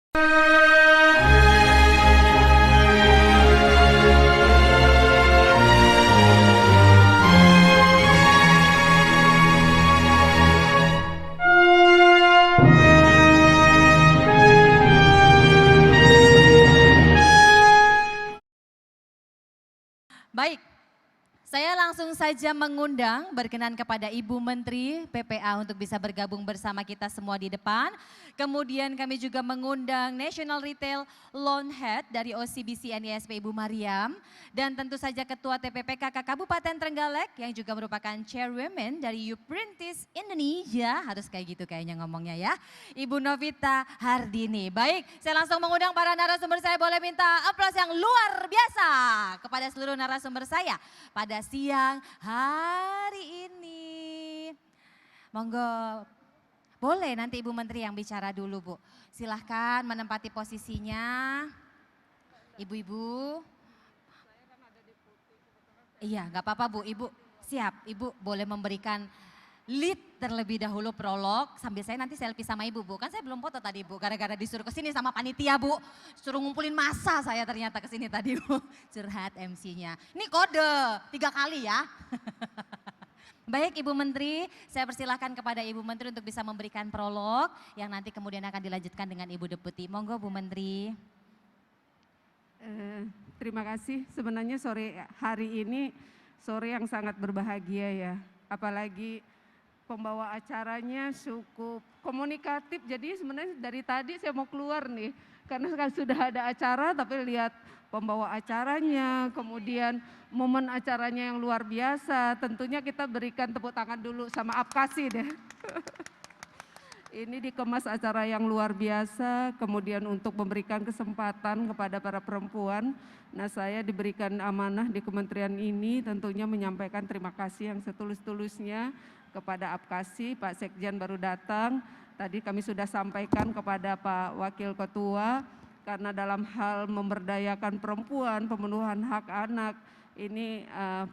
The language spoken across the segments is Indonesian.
Baik, saya langsung saja mengundang berkenan kepada Ibu Menteri PPA untuk bisa bergabung bersama kita semua di depan. Kemudian kami juga mengundang National Retail Loan Head dari OCBC NISP Ibu Mariam. Dan tentu saja Ketua TPPKK Kabupaten Trenggalek yang juga merupakan Chairwoman dari Uprintis Indonesia. Harus kayak gitu kayaknya ngomongnya ya. Ibu Novita Hardini. Baik, saya langsung mengundang para narasumber, saya boleh minta aplaus yang luar biasa kepada seluruh narasumber saya pada siang hari ini. Monggo, boleh nanti Ibu Menteri yang bicara dulu Bu. Silahkan menempati posisinya. Ibu-ibu. Iya gak apa-apa Bu, Ibu siap. Ibu boleh memberikan lead terlebih dahulu prolog sambil saya nanti selfie sama Ibu Bu. Kan saya belum foto tadi Bu, gara-gara disuruh kesini sama panitia Bu. Suruh ngumpulin massa saya ternyata kesini tadi Bu. Curhat MC-nya. Ini kode 3 kali ya. Baik Ibu Menteri, saya persilahkan kepada Ibu Menteri untuk bisa memberikan prolog yang nanti kemudian akan dilanjutkan dengan Ibu Deputi. Monggo Bu Menteri. Terima kasih, sebenarnya sore hari ini sore yang sangat berbahagia ya. Apalagi pembawa acaranya cukup komunikatif, jadi sebenarnya dari tadi saya mau keluar nih. Karena sudah ada acara tapi lihat pembawa acaranya, kemudian momen acaranya yang luar biasa. Tentunya kita berikan tepuk tangan dulu sama Apkasi deh. Ini dikemas acara yang luar biasa, kemudian untuk memberikan kesempatan kepada para perempuan. Nah saya diberikan amanah di kementerian ini tentunya menyampaikan terima kasih yang setulus-tulusnya kepada Apkasi, Pak Sekjen baru datang. Tadi kami sudah sampaikan kepada Pak Wakil Ketua, karena dalam hal memberdayakan perempuan, pemenuhan hak anak, ini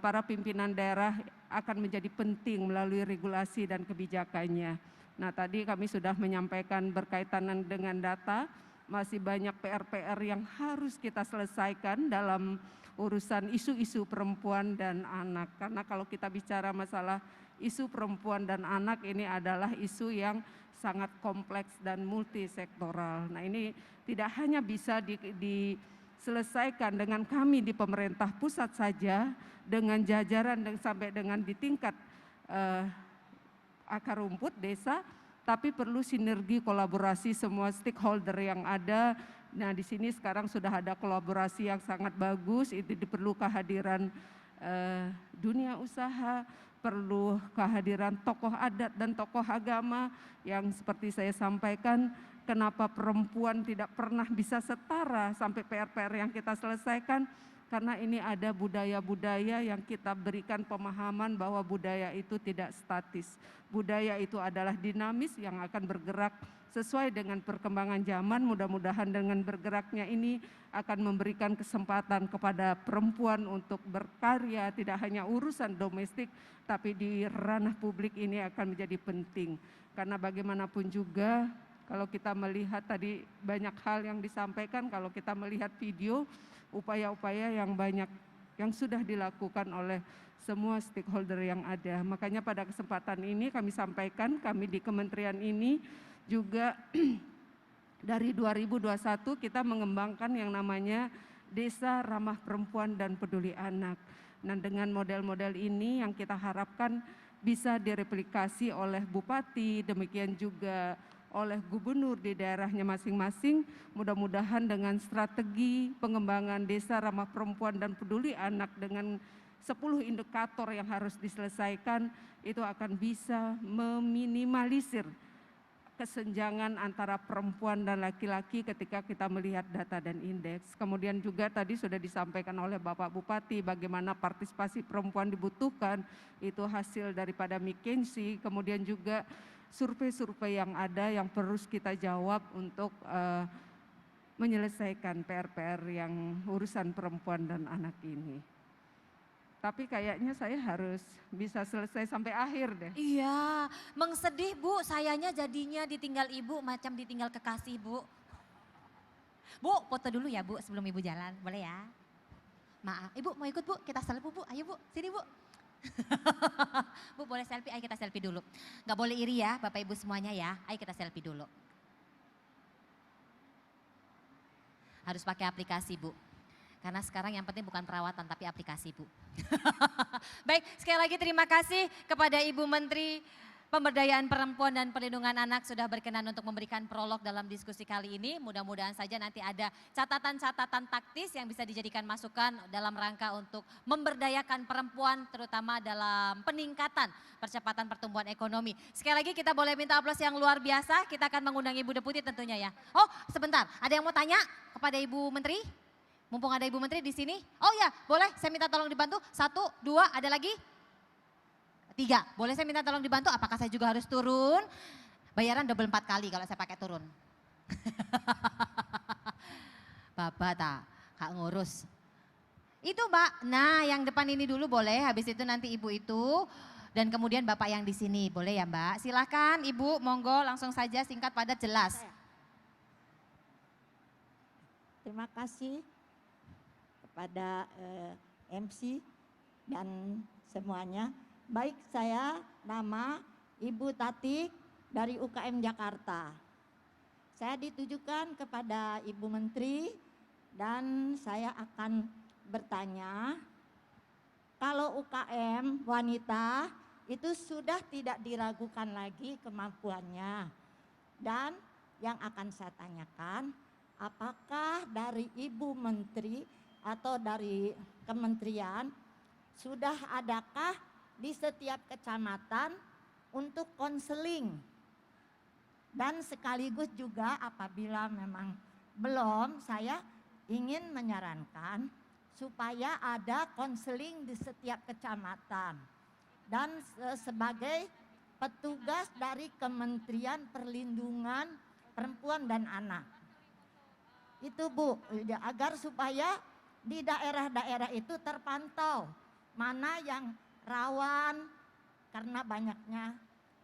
para pimpinan daerah akan menjadi penting melalui regulasi dan kebijakannya. Nah tadi kami sudah menyampaikan berkaitan dengan data, masih banyak PR-PR yang harus kita selesaikan dalam urusan isu-isu perempuan dan anak. Karena kalau kita bicara masalah isu perempuan dan anak ini adalah isu yang sangat kompleks dan multisektoral. Nah ini tidak hanya bisa diselesaikan dengan kami di pemerintah pusat saja, dengan jajaran dan sampai dengan di tingkat akar rumput desa, tapi perlu sinergi kolaborasi semua stakeholder yang ada. Nah di sini sekarang sudah ada kolaborasi yang sangat bagus, itu diperlu kehadiran dunia usaha, perlu kehadiran tokoh adat dan tokoh agama yang seperti saya sampaikan, kenapa perempuan tidak pernah bisa setara sampai PR-PR yang kita selesaikan. Karena ini ada budaya-budaya yang kita berikan pemahaman bahwa budaya itu tidak statis. Budaya itu adalah dinamis yang akan bergerak sesuai dengan perkembangan zaman. Mudah-mudahan dengan bergeraknya ini akan memberikan kesempatan kepada perempuan untuk berkarya, tidak hanya urusan domestik, tapi di ranah publik ini akan menjadi penting. Karena bagaimanapun juga, kalau kita melihat tadi banyak hal yang disampaikan, kalau kita melihat video, upaya-upaya yang banyak yang sudah dilakukan oleh semua stakeholder yang ada. Makanya pada kesempatan ini kami sampaikan, kami di kementerian ini juga dari 2021 kita mengembangkan yang namanya Desa Ramah Perempuan dan Peduli Anak. Nah dengan model-model ini yang kita harapkan bisa direplikasi oleh bupati, demikian juga oleh gubernur di daerahnya masing-masing. Mudah-mudahan dengan strategi pengembangan desa ramah perempuan dan peduli anak dengan 10 indikator yang harus diselesaikan, itu akan bisa meminimalisir kesenjangan antara perempuan dan laki-laki ketika kita melihat data dan indeks. Kemudian juga tadi sudah disampaikan oleh Bapak Bupati bagaimana partisipasi perempuan dibutuhkan, itu hasil daripada McKinsey. Kemudian juga survei-survei yang ada yang terus kita jawab untuk menyelesaikan PR-PR yang urusan perempuan dan anak ini. Tapi kayaknya saya harus bisa selesai sampai akhir deh. Iya, mengsedih Bu, sayanya jadinya ditinggal Ibu macam ditinggal kekasih Bu. Bu, foto dulu ya Bu sebelum Ibu jalan, boleh ya? Maaf, Ibu mau ikut Bu? Kita selfie Bu, ayo Bu, sini Bu. Bu boleh selfie, ayo kita selfie dulu. Gak boleh iri ya Bapak Ibu semuanya ya, ayo kita selfie dulu. Harus pakai aplikasi Bu. Karena sekarang yang penting bukan perawatan tapi aplikasi Bu. Baik, sekali lagi terima kasih kepada Ibu Menteri Pemberdayaan Perempuan dan Perlindungan Anak sudah berkenan untuk memberikan prolog dalam diskusi kali ini. Mudah-mudahan saja nanti ada catatan-catatan taktis yang bisa dijadikan masukan dalam rangka untuk memberdayakan perempuan terutama dalam peningkatan percepatan pertumbuhan ekonomi. Sekali lagi kita boleh minta aplaus yang luar biasa. Kita akan mengundang Ibu Deputi tentunya ya. Oh sebentar, ada yang mau tanya kepada Ibu Menteri? Mumpung ada Ibu Menteri di sini. Oh ya, boleh saya minta tolong dibantu. 1, 2, ada lagi? 3, boleh saya minta tolong dibantu, apakah saya juga harus turun? Bayaran double 4 kali kalau saya pakai turun. Bapak tak, Kak ngurus. Itu Mbak, nah yang depan ini dulu boleh, habis itu nanti Ibu itu. Dan kemudian Bapak yang di sini, boleh ya Mbak? Silakan Ibu, monggo langsung saja singkat padat jelas. Terima kasih kepada MC dan semuanya. Baik, saya nama Ibu Tati dari UKM Jakarta. Saya ditujukan kepada Ibu Menteri dan saya akan bertanya, kalau UKM wanita itu sudah tidak diragukan lagi kemampuannya. Dan yang akan saya tanyakan, apakah dari Ibu Menteri atau dari kementerian sudah adakah di setiap kecamatan untuk konseling, dan sekaligus juga apabila memang belum, saya ingin menyarankan supaya ada konseling di setiap kecamatan dan sebagai petugas dari Kementerian Perlindungan Perempuan dan Anak. Itu Bu, agar supaya di daerah-daerah itu terpantau mana yang rawan karena banyaknya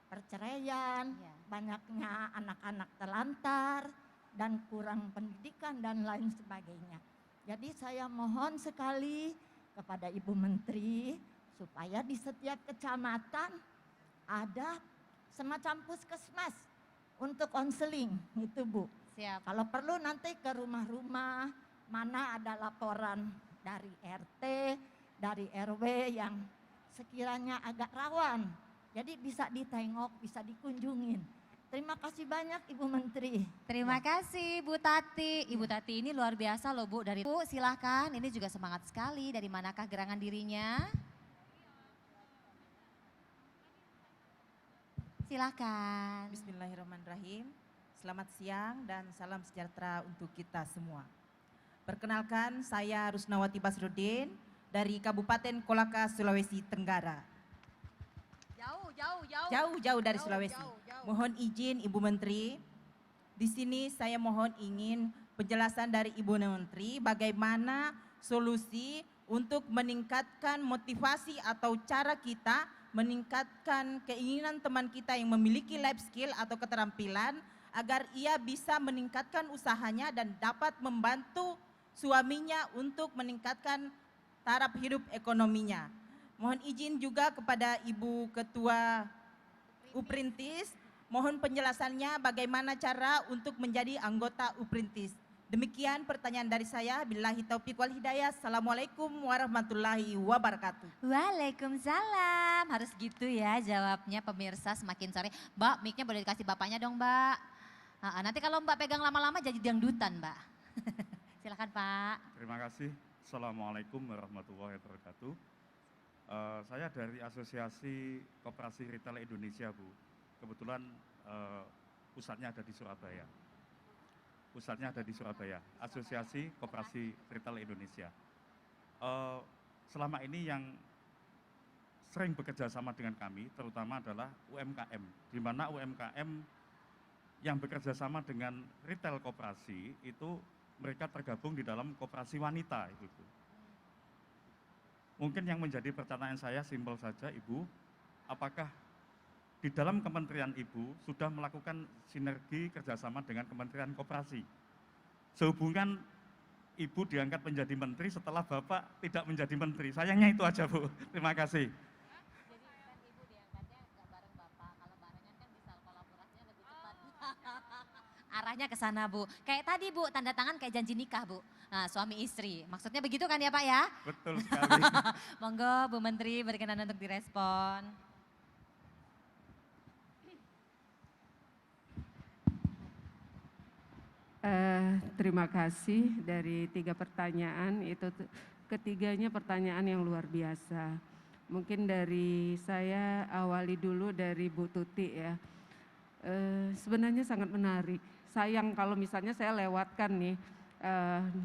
perceraian, banyaknya anak-anak terlantar dan kurang pendidikan dan lain sebagainya. Jadi saya mohon sekali kepada Ibu Menteri supaya di setiap kecamatan ada semacam puskesmas untuk konseling itu Bu. Siap. Kalau perlu nanti ke rumah-rumah mana ada laporan dari RT, dari RW yang sekiranya agak rawan, jadi bisa ditengok, bisa dikunjungin. Terima kasih banyak Ibu Menteri. Terima kasih Bu Tati. Ibu Tati ini luar biasa loh Bu. Dari Bu silahkan, ini juga semangat sekali. Dari manakah gerangan dirinya? Silahkan. Bismillahirrahmanirrahim. Selamat siang dan salam sejahtera untuk kita semua. Perkenalkan, saya Rusnawati Basrudin dari Kabupaten Kolaka, Sulawesi Tenggara. Jauh-jauh dari Sulawesi. Mohon izin Ibu Menteri, di sini saya mohon ingin penjelasan dari Ibu Menteri bagaimana solusi untuk meningkatkan motivasi atau cara kita meningkatkan keinginan teman kita yang memiliki life skill atau keterampilan agar ia bisa meningkatkan usahanya dan dapat membantu suaminya untuk meningkatkan taraf hidup ekonominya. Mohon izin juga kepada Ibu Ketua Uprintis, mohon penjelasannya bagaimana cara untuk menjadi anggota Uprintis. Demikian pertanyaan dari saya. Billahi taufiq wal hidayah. Assalamualaikum warahmatullahi wabarakatuh. Waalaikumsalam. Harus gitu ya jawabnya pemirsa semakin sore. Mbak, mic-nya boleh dikasih bapaknya dong Mbak. Nanti kalau Mbak pegang lama-lama jadi dangdutan Mbak. Silakan Pak. Terima kasih. Assalamualaikum warahmatullahi wabarakatuh. Saya dari Asosiasi Koperasi Retail Indonesia, Bu. Kebetulan pusatnya ada di Surabaya. Asosiasi Koperasi Retail Indonesia. Selama ini yang sering bekerja sama dengan kami, terutama adalah UMKM, di mana UMKM yang bekerja sama dengan retail koperasi itu mereka tergabung di dalam koperasi wanita itu. Mungkin yang menjadi pertanyaan saya simpel saja Ibu, apakah di dalam kementerian Ibu sudah melakukan sinergi kerjasama dengan Kementerian Koperasi sehubungan Ibu diangkat menjadi menteri setelah Bapak tidak menjadi menteri. Sayangnya itu aja, Bu. Terima kasih. Jadi kan Ibu diangkatnya nggak bareng Bapak, kalau barengan kan bisa kolaborasinya lebih cepat. Arahnya ke sana, Bu. Kayak tadi, Bu, tanda tangan kayak janji nikah, Bu. Nah, suami istri. Maksudnya begitu kan ya, Pak ya? Betul sekali. Monggo Bu Menteri berkenan untuk direspon. Terima kasih dari 3 pertanyaan itu ketiganya pertanyaan yang luar biasa. Mungkin dari saya awali dulu dari Bu Tuti ya. Sebenarnya sangat menarik. Sayang kalau misalnya saya lewatkan nih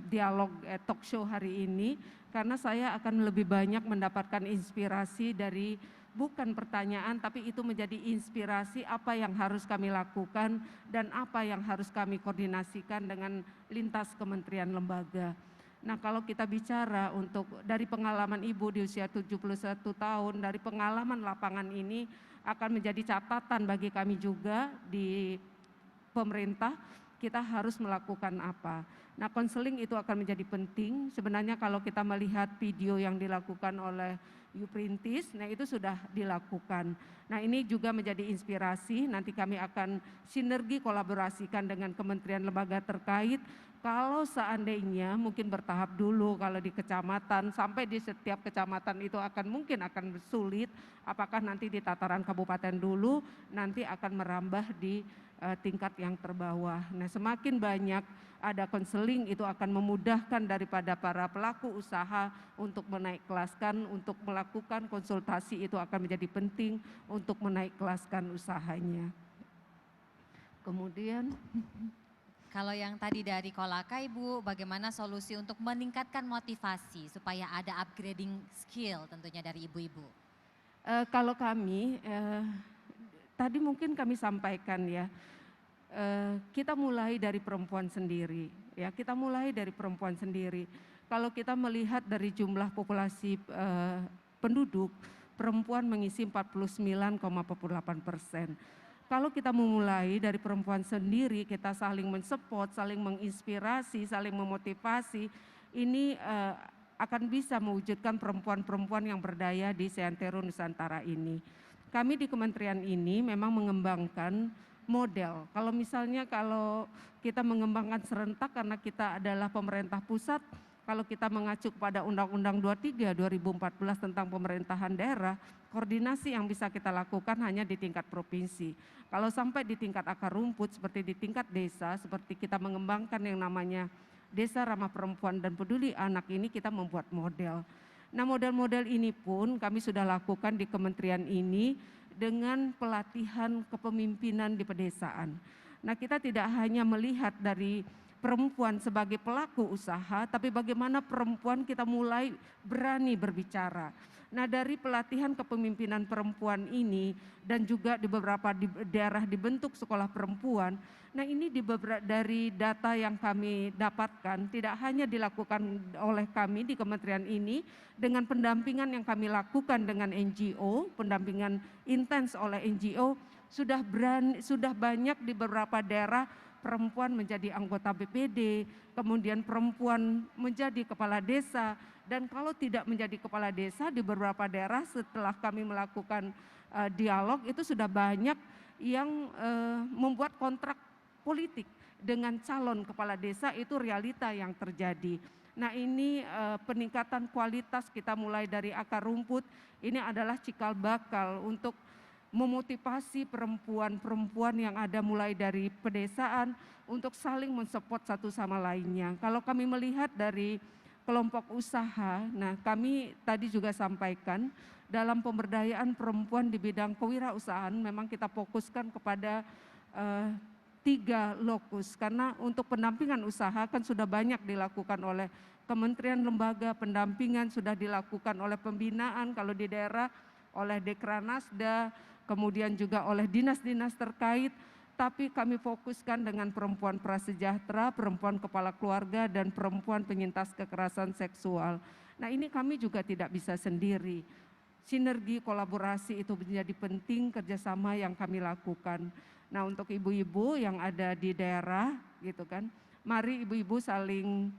dialog talk show hari ini karena saya akan lebih banyak mendapatkan inspirasi dari bukan pertanyaan tapi itu menjadi inspirasi apa yang harus kami lakukan dan apa yang harus kami koordinasikan dengan lintas kementerian lembaga. Nah, kalau kita bicara untuk dari pengalaman Ibu di usia 71 tahun, dari pengalaman lapangan ini akan menjadi catatan bagi kami juga di pemerintah, kita harus melakukan apa. Nah, konseling itu akan menjadi penting. Sebenarnya kalau kita melihat video yang dilakukan oleh Yuprintis, nah itu sudah dilakukan. Nah, ini juga menjadi inspirasi, nanti kami akan sinergi kolaborasikan dengan kementerian lembaga terkait. Kalau seandainya mungkin bertahap dulu kalau di kecamatan, sampai di setiap kecamatan itu mungkin akan sulit, apakah nanti di tataran kabupaten dulu, nanti akan merambah di tingkat yang terbawah. Nah, semakin banyak ada konseling itu akan memudahkan daripada para pelaku usaha untuk menaik kelaskan, untuk melakukan konsultasi itu akan menjadi penting untuk menaik kelaskan usahanya. Kemudian Kalau yang tadi dari Kolaka, Ibu, bagaimana solusi untuk meningkatkan motivasi supaya ada upgrading skill tentunya dari ibu-ibu? kalau kami tadi mungkin kami sampaikan ya, kita mulai dari perempuan sendiri, ya kita mulai dari perempuan sendiri. Kalau kita melihat dari jumlah populasi penduduk, perempuan mengisi 49,48%. Kalau kita memulai dari perempuan sendiri, kita saling mensupport, saling menginspirasi, saling memotivasi, ini akan bisa mewujudkan perempuan-perempuan yang berdaya di seantero Nusantara ini. Kami di kementerian ini memang mengembangkan model. Kalau misalnya kalau kita mengembangkan serentak karena kita adalah pemerintah pusat, kalau kita mengacu kepada Undang-Undang 23 2014 tentang pemerintahan daerah, koordinasi yang bisa kita lakukan hanya di tingkat provinsi. Kalau sampai di tingkat akar rumput seperti di tingkat desa, seperti kita mengembangkan yang namanya Desa Ramah Perempuan dan Peduli Anak ini kita membuat model. Nah, model-model ini pun kami sudah lakukan di kementerian ini dengan pelatihan kepemimpinan di pedesaan. Nah, kita tidak hanya melihat dari perempuan sebagai pelaku usaha, tapi bagaimana perempuan kita mulai berani berbicara. Nah, dari pelatihan kepemimpinan perempuan ini dan juga di beberapa daerah dibentuk sekolah perempuan, nah ini dari data yang kami dapatkan tidak hanya dilakukan oleh kami di kementerian ini dengan pendampingan yang kami lakukan dengan NGO, pendampingan intens oleh NGO, sudah banyak di beberapa daerah perempuan menjadi anggota BPD, kemudian perempuan menjadi kepala desa, dan kalau tidak menjadi kepala desa di beberapa daerah setelah kami melakukan dialog itu sudah banyak yang membuat kontrak politik dengan calon kepala desa, itu realita yang terjadi. Nah, ini peningkatan kualitas kita mulai dari akar rumput, ini adalah cikal bakal untuk memotivasi perempuan-perempuan yang ada mulai dari pedesaan untuk saling mensupport satu sama lainnya. Kalau kami melihat dari kelompok usaha, nah kami tadi juga sampaikan dalam pemberdayaan perempuan di bidang kewirausahaan memang kita fokuskan kepada 3 lokus, karena untuk pendampingan usaha kan sudah banyak dilakukan oleh kementerian lembaga, pendampingan sudah dilakukan oleh pembinaan kalau di daerah oleh Dekranasda, kemudian juga oleh dinas-dinas terkait, tapi kami fokuskan dengan perempuan prasejahtera, perempuan kepala keluarga, dan perempuan penyintas kekerasan seksual. Nah, ini kami juga tidak bisa sendiri. Sinergi kolaborasi itu menjadi penting, kerjasama yang kami lakukan. Nah, untuk ibu-ibu yang ada di daerah gitu kan, mari ibu-ibu saling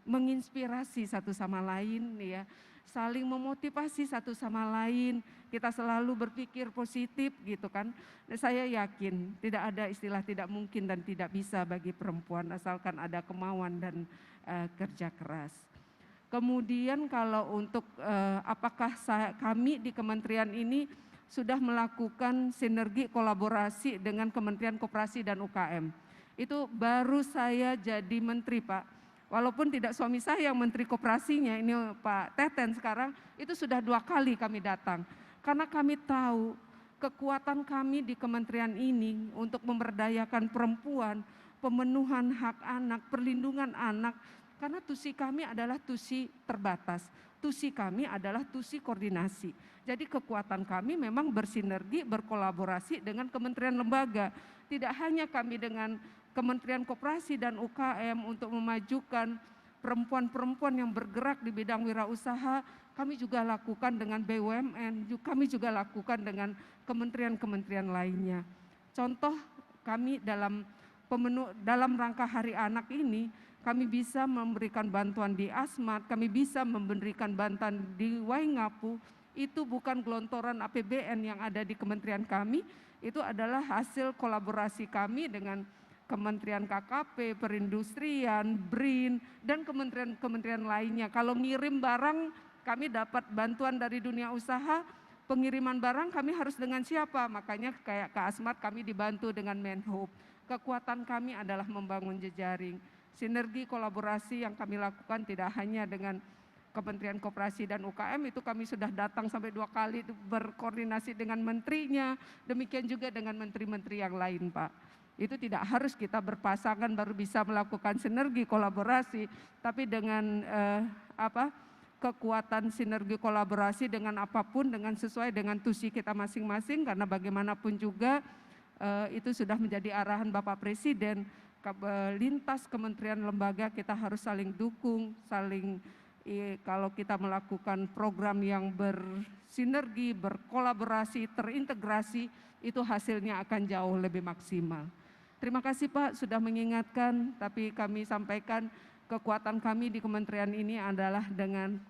menginspirasi satu sama lain ya, saling memotivasi satu sama lain, kita selalu berpikir positif gitu kan. Dan saya yakin tidak ada istilah tidak mungkin dan tidak bisa bagi perempuan asalkan ada kemauan dan kerja keras. Kemudian kalau untuk apakah kami di kementerian ini sudah melakukan sinergi kolaborasi dengan Kementerian Koperasi dan UKM. Itu baru saya jadi menteri Pak. Walaupun tidak suami saya yang menteri koperasinya, ini Pak Teten sekarang, itu sudah 2 kali kami datang. Karena kami tahu kekuatan kami di kementerian ini untuk memberdayakan perempuan, pemenuhan hak anak, perlindungan anak, karena tusi kami adalah tusi terbatas, tusi kami adalah tusi koordinasi. Jadi kekuatan kami memang bersinergi, berkolaborasi dengan kementerian lembaga. Tidak hanya kami dengan Kementerian Koperasi dan UKM untuk memajukan perempuan-perempuan yang bergerak di bidang wirausaha, kami juga lakukan dengan BUMN, kami juga lakukan dengan kementerian-kementerian lainnya. Contoh kami dalam rangka Hari Anak ini, kami bisa memberikan bantuan di Asmat, kami bisa memberikan bantuan di Waingapu, itu bukan gelontoran APBN yang ada di kementerian kami, itu adalah hasil kolaborasi kami dengan Kementerian KKP, Perindustrian, BRIN, dan kementerian-kementerian lainnya. Kalau ngirim barang, kami dapat bantuan dari dunia usaha, pengiriman barang kami harus dengan siapa? Makanya kayak Kak Asmat kami dibantu dengan Menhub. Kekuatan kami adalah membangun jejaring. Sinergi kolaborasi yang kami lakukan tidak hanya dengan Kementerian Koperasi dan UKM, itu kami sudah datang sampai 2 kali berkoordinasi dengan menterinya, demikian juga dengan menteri-menteri yang lain Pak. Itu tidak harus kita berpasangan baru bisa melakukan sinergi kolaborasi, tapi dengan kekuatan sinergi kolaborasi dengan apapun, dengan sesuai dengan tusi kita masing-masing, karena bagaimanapun juga itu sudah menjadi arahan Bapak Presiden, lintas kementerian lembaga kita harus saling dukung, kalau kita melakukan program yang bersinergi, berkolaborasi, terintegrasi, itu hasilnya akan jauh lebih maksimal. Terima kasih Pak sudah mengingatkan, tapi kami sampaikan kekuatan kami di kementerian ini adalah dengan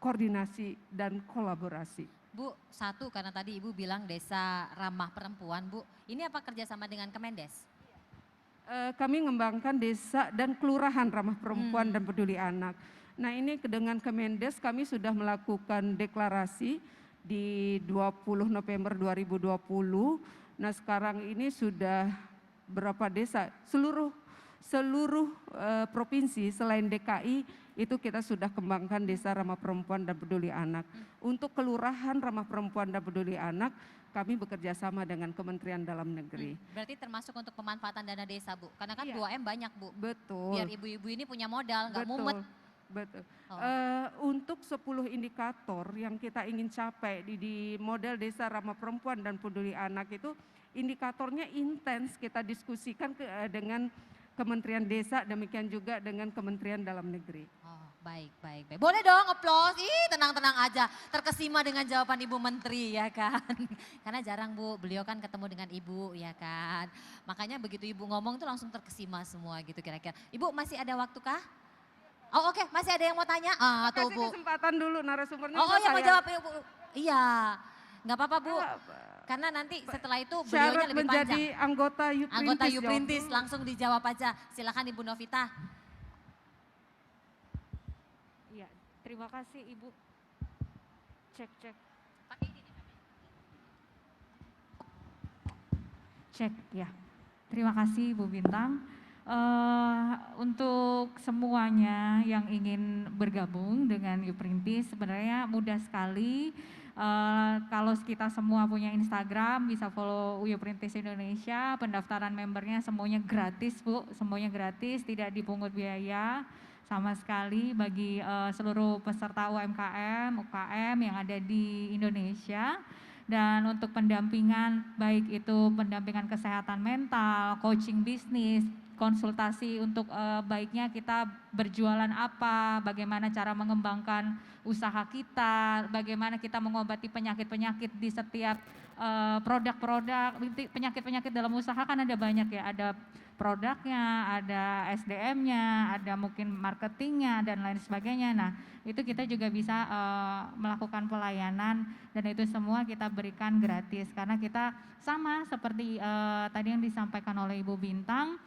koordinasi dan kolaborasi. Bu, satu karena tadi Ibu bilang desa ramah perempuan Bu, ini apa kerjasama dengan Kemendes? Kami mengembangkan desa dan kelurahan ramah perempuan dan peduli anak. Nah ini dengan Kemendes kami sudah melakukan deklarasi di 20 November 2020. Nah sekarang ini sudah berapa desa, seluruh provinsi selain DKI itu kita sudah kembangkan desa ramah perempuan dan peduli anak. Untuk kelurahan ramah perempuan dan peduli anak, kami bekerja sama dengan Kementerian Dalam Negeri. Berarti termasuk untuk pemanfaatan dana desa Bu, karena kan Iya. 2M banyak Bu. Betul. Biar ibu-ibu ini punya modal, nggak mumet. Betul. Oh. Untuk 10 indikator yang kita ingin capai di model desa ramah perempuan dan peduli anak itu, indikatornya intens kita diskusikan dengan Kementerian Desa, demikian juga dengan Kementerian Dalam Negeri. Oh, baik. Boleh dong aplaus, tenang-tenang aja. Terkesima dengan jawaban Ibu Menteri ya kan. Karena jarang Bu, beliau kan ketemu dengan Ibu ya kan. Makanya begitu Ibu ngomong tuh langsung terkesima semua gitu kira-kira. Ibu masih ada waktu kah? Oh oke, masih ada yang mau tanya? Tuh Kasih Bu. kesempatan dulu narasumbernya. Oh iya mau jawab ya Bu. Iya, nggak apa-apa Bu. Karena nanti setelah itu beliaunya Syarat lebih menjadi panjang. anggota Yuprintis. Anggota Yuprintis langsung dijawab aja. Silakan Ibu Novita. Iya, terima kasih Ibu. Cek. Cek ya. Terima kasih Bu Bintang. Untuk semuanya yang ingin bergabung dengan Yuprintis sebenarnya mudah sekali. Kalau kita semua punya Instagram bisa follow Yuprintis Indonesia, pendaftaran membernya semuanya gratis Bu, semuanya gratis, tidak dipungut biaya sama sekali bagi seluruh peserta UMKM, UKM yang ada di Indonesia. Dan untuk pendampingan, baik itu pendampingan kesehatan mental, coaching bisnis, konsultasi untuk baiknya kita berjualan apa, bagaimana cara mengembangkan usaha kita, bagaimana kita mengobati penyakit-penyakit di setiap produk-produk, penyakit-penyakit dalam usaha kan ada banyak ya, ada produknya, ada SDM-nya, ada mungkin marketingnya dan lain sebagainya. Nah, itu kita juga bisa melakukan pelayanan dan itu semua kita berikan gratis karena kita sama seperti tadi yang disampaikan oleh Ibu Bintang.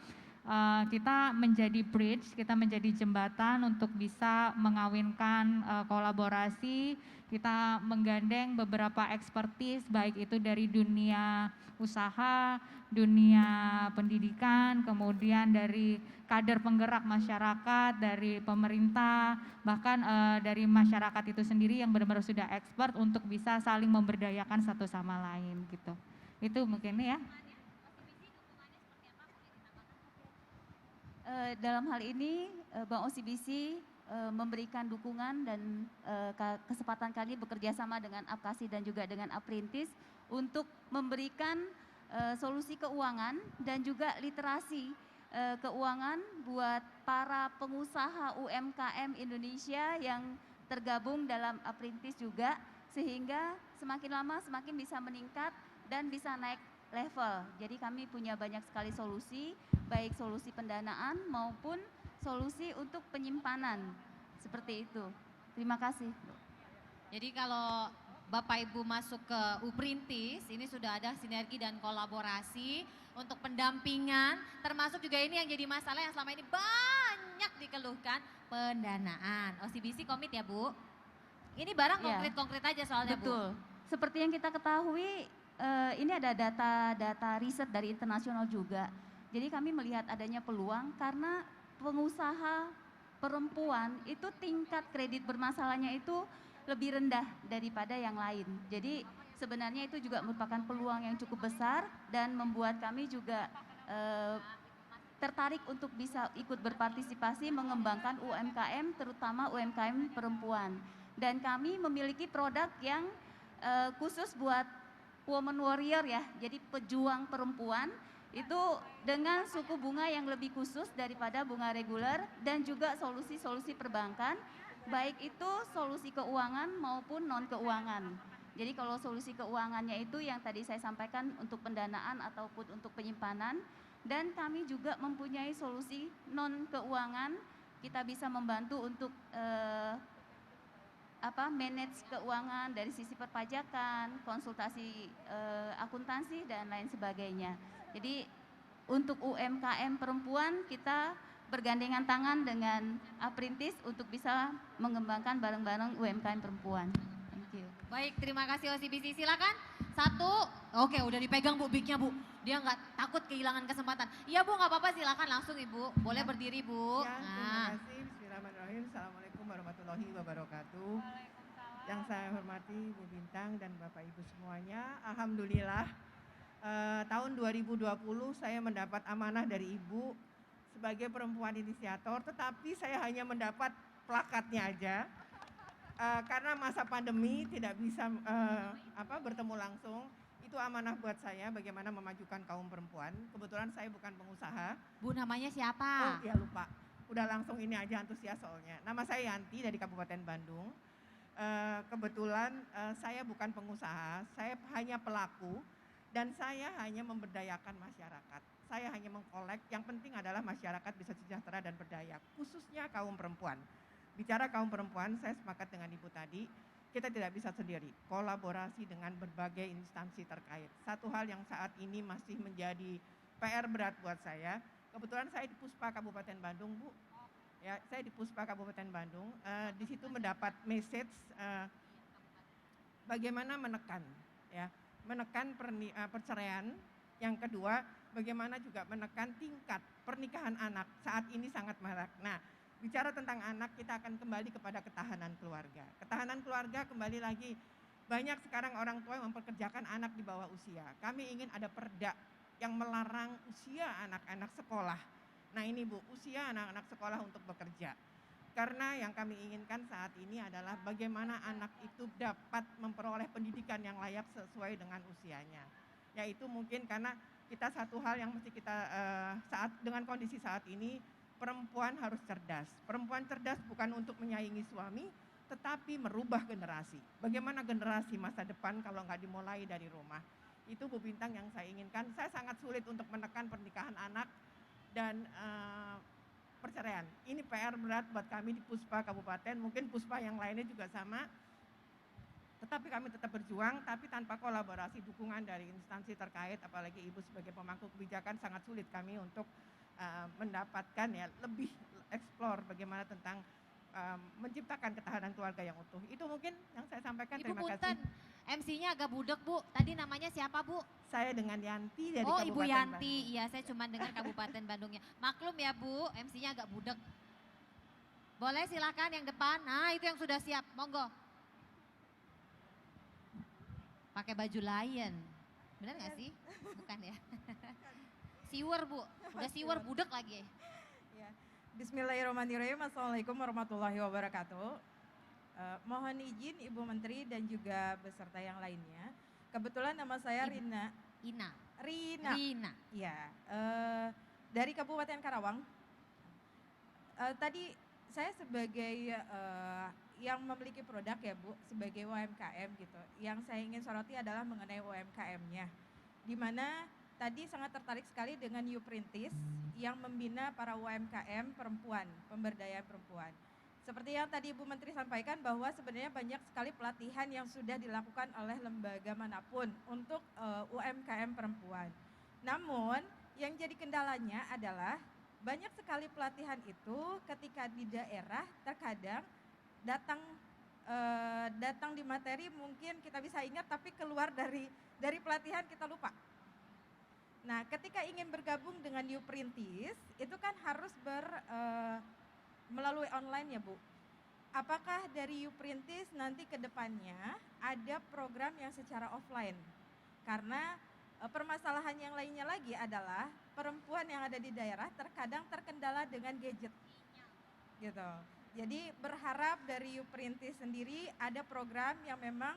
Kita menjadi bridge, kita menjadi jembatan untuk bisa mengawinkan kolaborasi, kita menggandeng beberapa expertise baik itu dari dunia usaha, dunia pendidikan, kemudian dari kader penggerak masyarakat, dari pemerintah, bahkan dari masyarakat itu sendiri yang benar-benar sudah expert untuk bisa saling memberdayakan satu sama lain gitu. Itu mungkin ya. Dalam hal ini Bank OCBC memberikan dukungan dan kesempatan kali bekerja sama dengan Apkasi dan juga dengan Aprintis untuk memberikan solusi keuangan dan juga literasi keuangan buat para pengusaha UMKM Indonesia yang tergabung dalam Aprintis juga, sehingga semakin lama semakin bisa meningkat dan bisa naik level. Jadi kami punya banyak sekali solusi, baik solusi pendanaan maupun solusi untuk penyimpanan. Seperti itu. Terima kasih. Jadi kalau Bapak Ibu masuk ke Uprintis, ini sudah ada sinergi dan kolaborasi untuk pendampingan, termasuk juga ini yang jadi masalah yang selama ini banyak dikeluhkan, pendanaan. OCBC komit ya Bu? Ini barang Ya. konkret-konkret aja soalnya Bu. Betul. Seperti yang kita ketahui, ini ada data riset dari internasional juga. Jadi kami melihat adanya peluang karena pengusaha perempuan itu tingkat kredit bermasalahnya itu lebih rendah daripada yang lain. Jadi sebenarnya itu juga merupakan peluang yang cukup besar dan membuat kami juga tertarik untuk bisa ikut berpartisipasi mengembangkan UMKM, terutama UMKM perempuan. Dan kami memiliki produk yang khusus buat woman warrior ya, jadi pejuang perempuan itu dengan suku bunga yang lebih khusus daripada bunga reguler dan juga solusi-solusi perbankan, baik itu solusi keuangan maupun non keuangan. Jadi kalau solusi keuangannya itu yang tadi saya sampaikan untuk pendanaan ataupun untuk penyimpanan, dan kami juga mempunyai solusi non keuangan, kita bisa membantu untuk manage keuangan dari sisi perpajakan, konsultasi akuntansi dan lain sebagainya. Jadi untuk UMKM perempuan kita bergandengan tangan dengan Aprintis untuk bisa mengembangkan bareng-bareng UMKM perempuan. Thank you. Baik, terima kasih OCBC. Silakan. Satu, oke udah dipegang Bu biknya Bu. Dia nggak takut kehilangan kesempatan. Iya Bu, nggak apa-apa, silakan langsung Ibu. Boleh berdiri Bu. Ya, Nah. terima kasih. Bismillahirrahmanirrahim. Assalamualaikum warahmatullahi wabarakatuh. Yang saya hormati Bu Bintang dan Bapak Ibu semuanya, alhamdulillah tahun 2020 saya mendapat amanah dari Ibu sebagai perempuan inisiator, tetapi saya hanya mendapat plakatnya aja karena masa pandemi tidak bisa bertemu langsung. Itu amanah buat saya bagaimana memajukan kaum perempuan. Kebetulan saya bukan pengusaha. Bu, namanya Oh siapa? ya lupa, udah langsung ini aja antusias soalnya. Nama saya Yanti dari Kabupaten Bandung. Kebetulan saya bukan pengusaha, saya hanya pelaku dan saya hanya memberdayakan masyarakat. Saya hanya mengkolek, yang penting adalah masyarakat bisa sejahtera dan berdaya, khususnya kaum perempuan. Bicara kaum perempuan, saya sepakat dengan Ibu tadi, kita tidak bisa sendiri, kolaborasi dengan berbagai instansi terkait. Satu hal yang saat ini masih menjadi PR berat buat saya, kebetulan saya di Puspa Kabupaten Bandung, Bu. Ya, saya di Puspa Kabupaten Bandung, di situ mendapat message bagaimana menekan perceraian. Yang kedua, bagaimana juga menekan tingkat pernikahan anak saat ini sangat marak. Nah, bicara tentang anak, kita akan kembali kepada ketahanan keluarga. Ketahanan keluarga kembali lagi, banyak sekarang orang tua yang mempekerjakan anak di bawah usia. Kami ingin ada perda yang melarang usia anak-anak sekolah. Nah ini Bu, usia anak-anak sekolah untuk bekerja. Karena yang kami inginkan saat ini adalah bagaimana anak itu dapat memperoleh pendidikan yang layak sesuai dengan usianya. Yaitu mungkin karena kita satu hal yang mesti kita dengan kondisi saat ini, perempuan harus cerdas. Perempuan cerdas bukan untuk menyaingi suami, tetapi merubah generasi. Bagaimana generasi masa depan kalau nggak dimulai dari rumah. Itu Bu Bintang yang saya inginkan. Saya sangat sulit untuk menekan pernikahan anak dan perceraian. Ini PR berat buat kami di Puspa Kabupaten, mungkin Puspa yang lainnya juga sama. Tetapi kami tetap berjuang, tapi tanpa kolaborasi dukungan dari instansi terkait, apalagi Ibu sebagai pemangku kebijakan sangat sulit kami untuk mendapatkan ya lebih eksplor bagaimana tentang menciptakan ketahanan keluarga yang utuh. Itu mungkin yang saya sampaikan. Ibu Terima punten, kasih. MC-nya agak budek Bu. Tadi namanya siapa Bu? Saya dengan Yanti dari Oh Kabupaten Ibu Yanti, Bandung. iya saya cuma dengar Kabupaten Bandungnya. Maklum ya Bu, MC-nya agak budek. Boleh silakan yang depan, nah itu yang sudah siap, monggo. Pakai baju lion, benar nggak sih? Bukan ya? Siwer Bu, udah siwer budek lagi. Ya. Bismillahirrahmanirrahim. Assalamualaikum warahmatullahi wabarakatuh. Mohon izin Ibu Menteri dan juga beserta yang lainnya. Kebetulan nama saya Ibu. Rina. Rina. Ya, dari Kabupaten Karawang. Tadi saya sebagai yang memiliki produk ya Bu, sebagai UMKM gitu. Yang saya ingin soroti adalah mengenai UMKM-nya. Di mana tadi sangat tertarik sekali dengan Uprintis yang membina para UMKM perempuan, pemberdayaan perempuan. Seperti yang tadi Ibu Menteri sampaikan bahwa sebenarnya banyak sekali pelatihan yang sudah dilakukan oleh lembaga manapun untuk UMKM perempuan. Namun yang jadi kendalanya adalah banyak sekali pelatihan itu ketika di daerah terkadang datang di materi mungkin kita bisa ingat tapi keluar dari pelatihan kita lupa. Nah, ketika ingin bergabung dengan Uprintis itu kan harus melalui online ya Bu. Apakah dari Uprintis nanti ke depannya ada program yang secara offline? Karena permasalahan yang lainnya lagi adalah perempuan yang ada di daerah terkadang terkendala dengan gadget. Gitu. Jadi berharap dari Uprintis sendiri ada program yang memang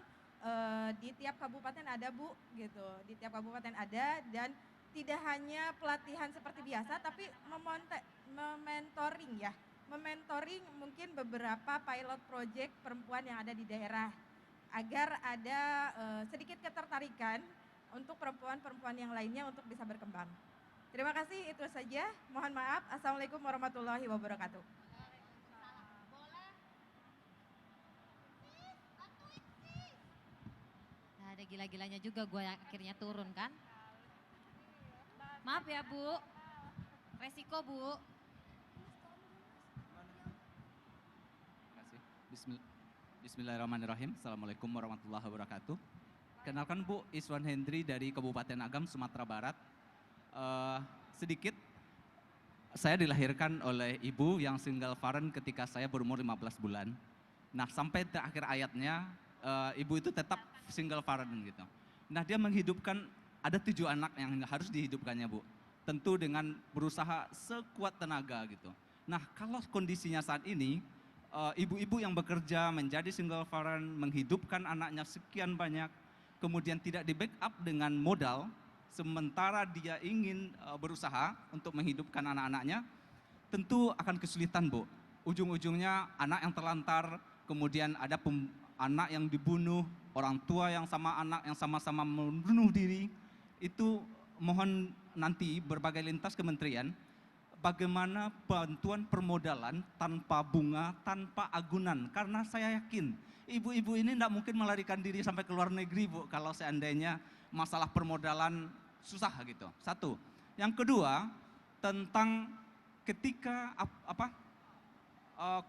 di tiap kabupaten ada Bu gitu. Di tiap kabupaten ada dan tidak hanya pelatihan seperti biasa tapi mementoring mungkin beberapa pilot project perempuan yang ada di daerah agar ada sedikit ketertarikan untuk perempuan-perempuan yang lainnya untuk bisa berkembang. Terima kasih, itu saja. Mohon maaf. Assalamualaikum warahmatullahi wabarakatuh. Nah, ada gila-gilanya juga gue yang akhirnya turun kan. Maaf ya Bu, resiko Bu. Bismillahirrahmanirrahim. Assalamualaikum warahmatullahi wabarakatuh. Kenalkan Bu, Iswan Hendri dari Kabupaten Agam, Sumatera Barat. Sedikit, saya dilahirkan oleh ibu yang single parent ketika saya berumur 15 bulan. Nah, sampai terakhir ayatnya, ibu itu tetap single parent gitu. Nah, dia menghidupkan, ada 7 anak yang harus dihidupkannya Bu. Tentu dengan berusaha sekuat tenaga gitu. Nah, kalau kondisinya saat ini, ibu-ibu yang bekerja menjadi single parent, menghidupkan anaknya sekian banyak, kemudian tidak di backup dengan modal, sementara dia ingin berusaha untuk menghidupkan anak-anaknya, tentu akan kesulitan Bu. Ujung-ujungnya anak yang terlantar, kemudian ada anak yang dibunuh, orang tua yang sama anak yang sama-sama membunuh diri. Itu mohon nanti berbagai lintas kementerian, bagaimana bantuan permodalan tanpa bunga, tanpa agunan. Karena saya yakin ibu-ibu ini tidak mungkin melarikan diri sampai ke luar negeri Bu, kalau seandainya masalah permodalan susah gitu. Satu. Yang kedua, tentang ketika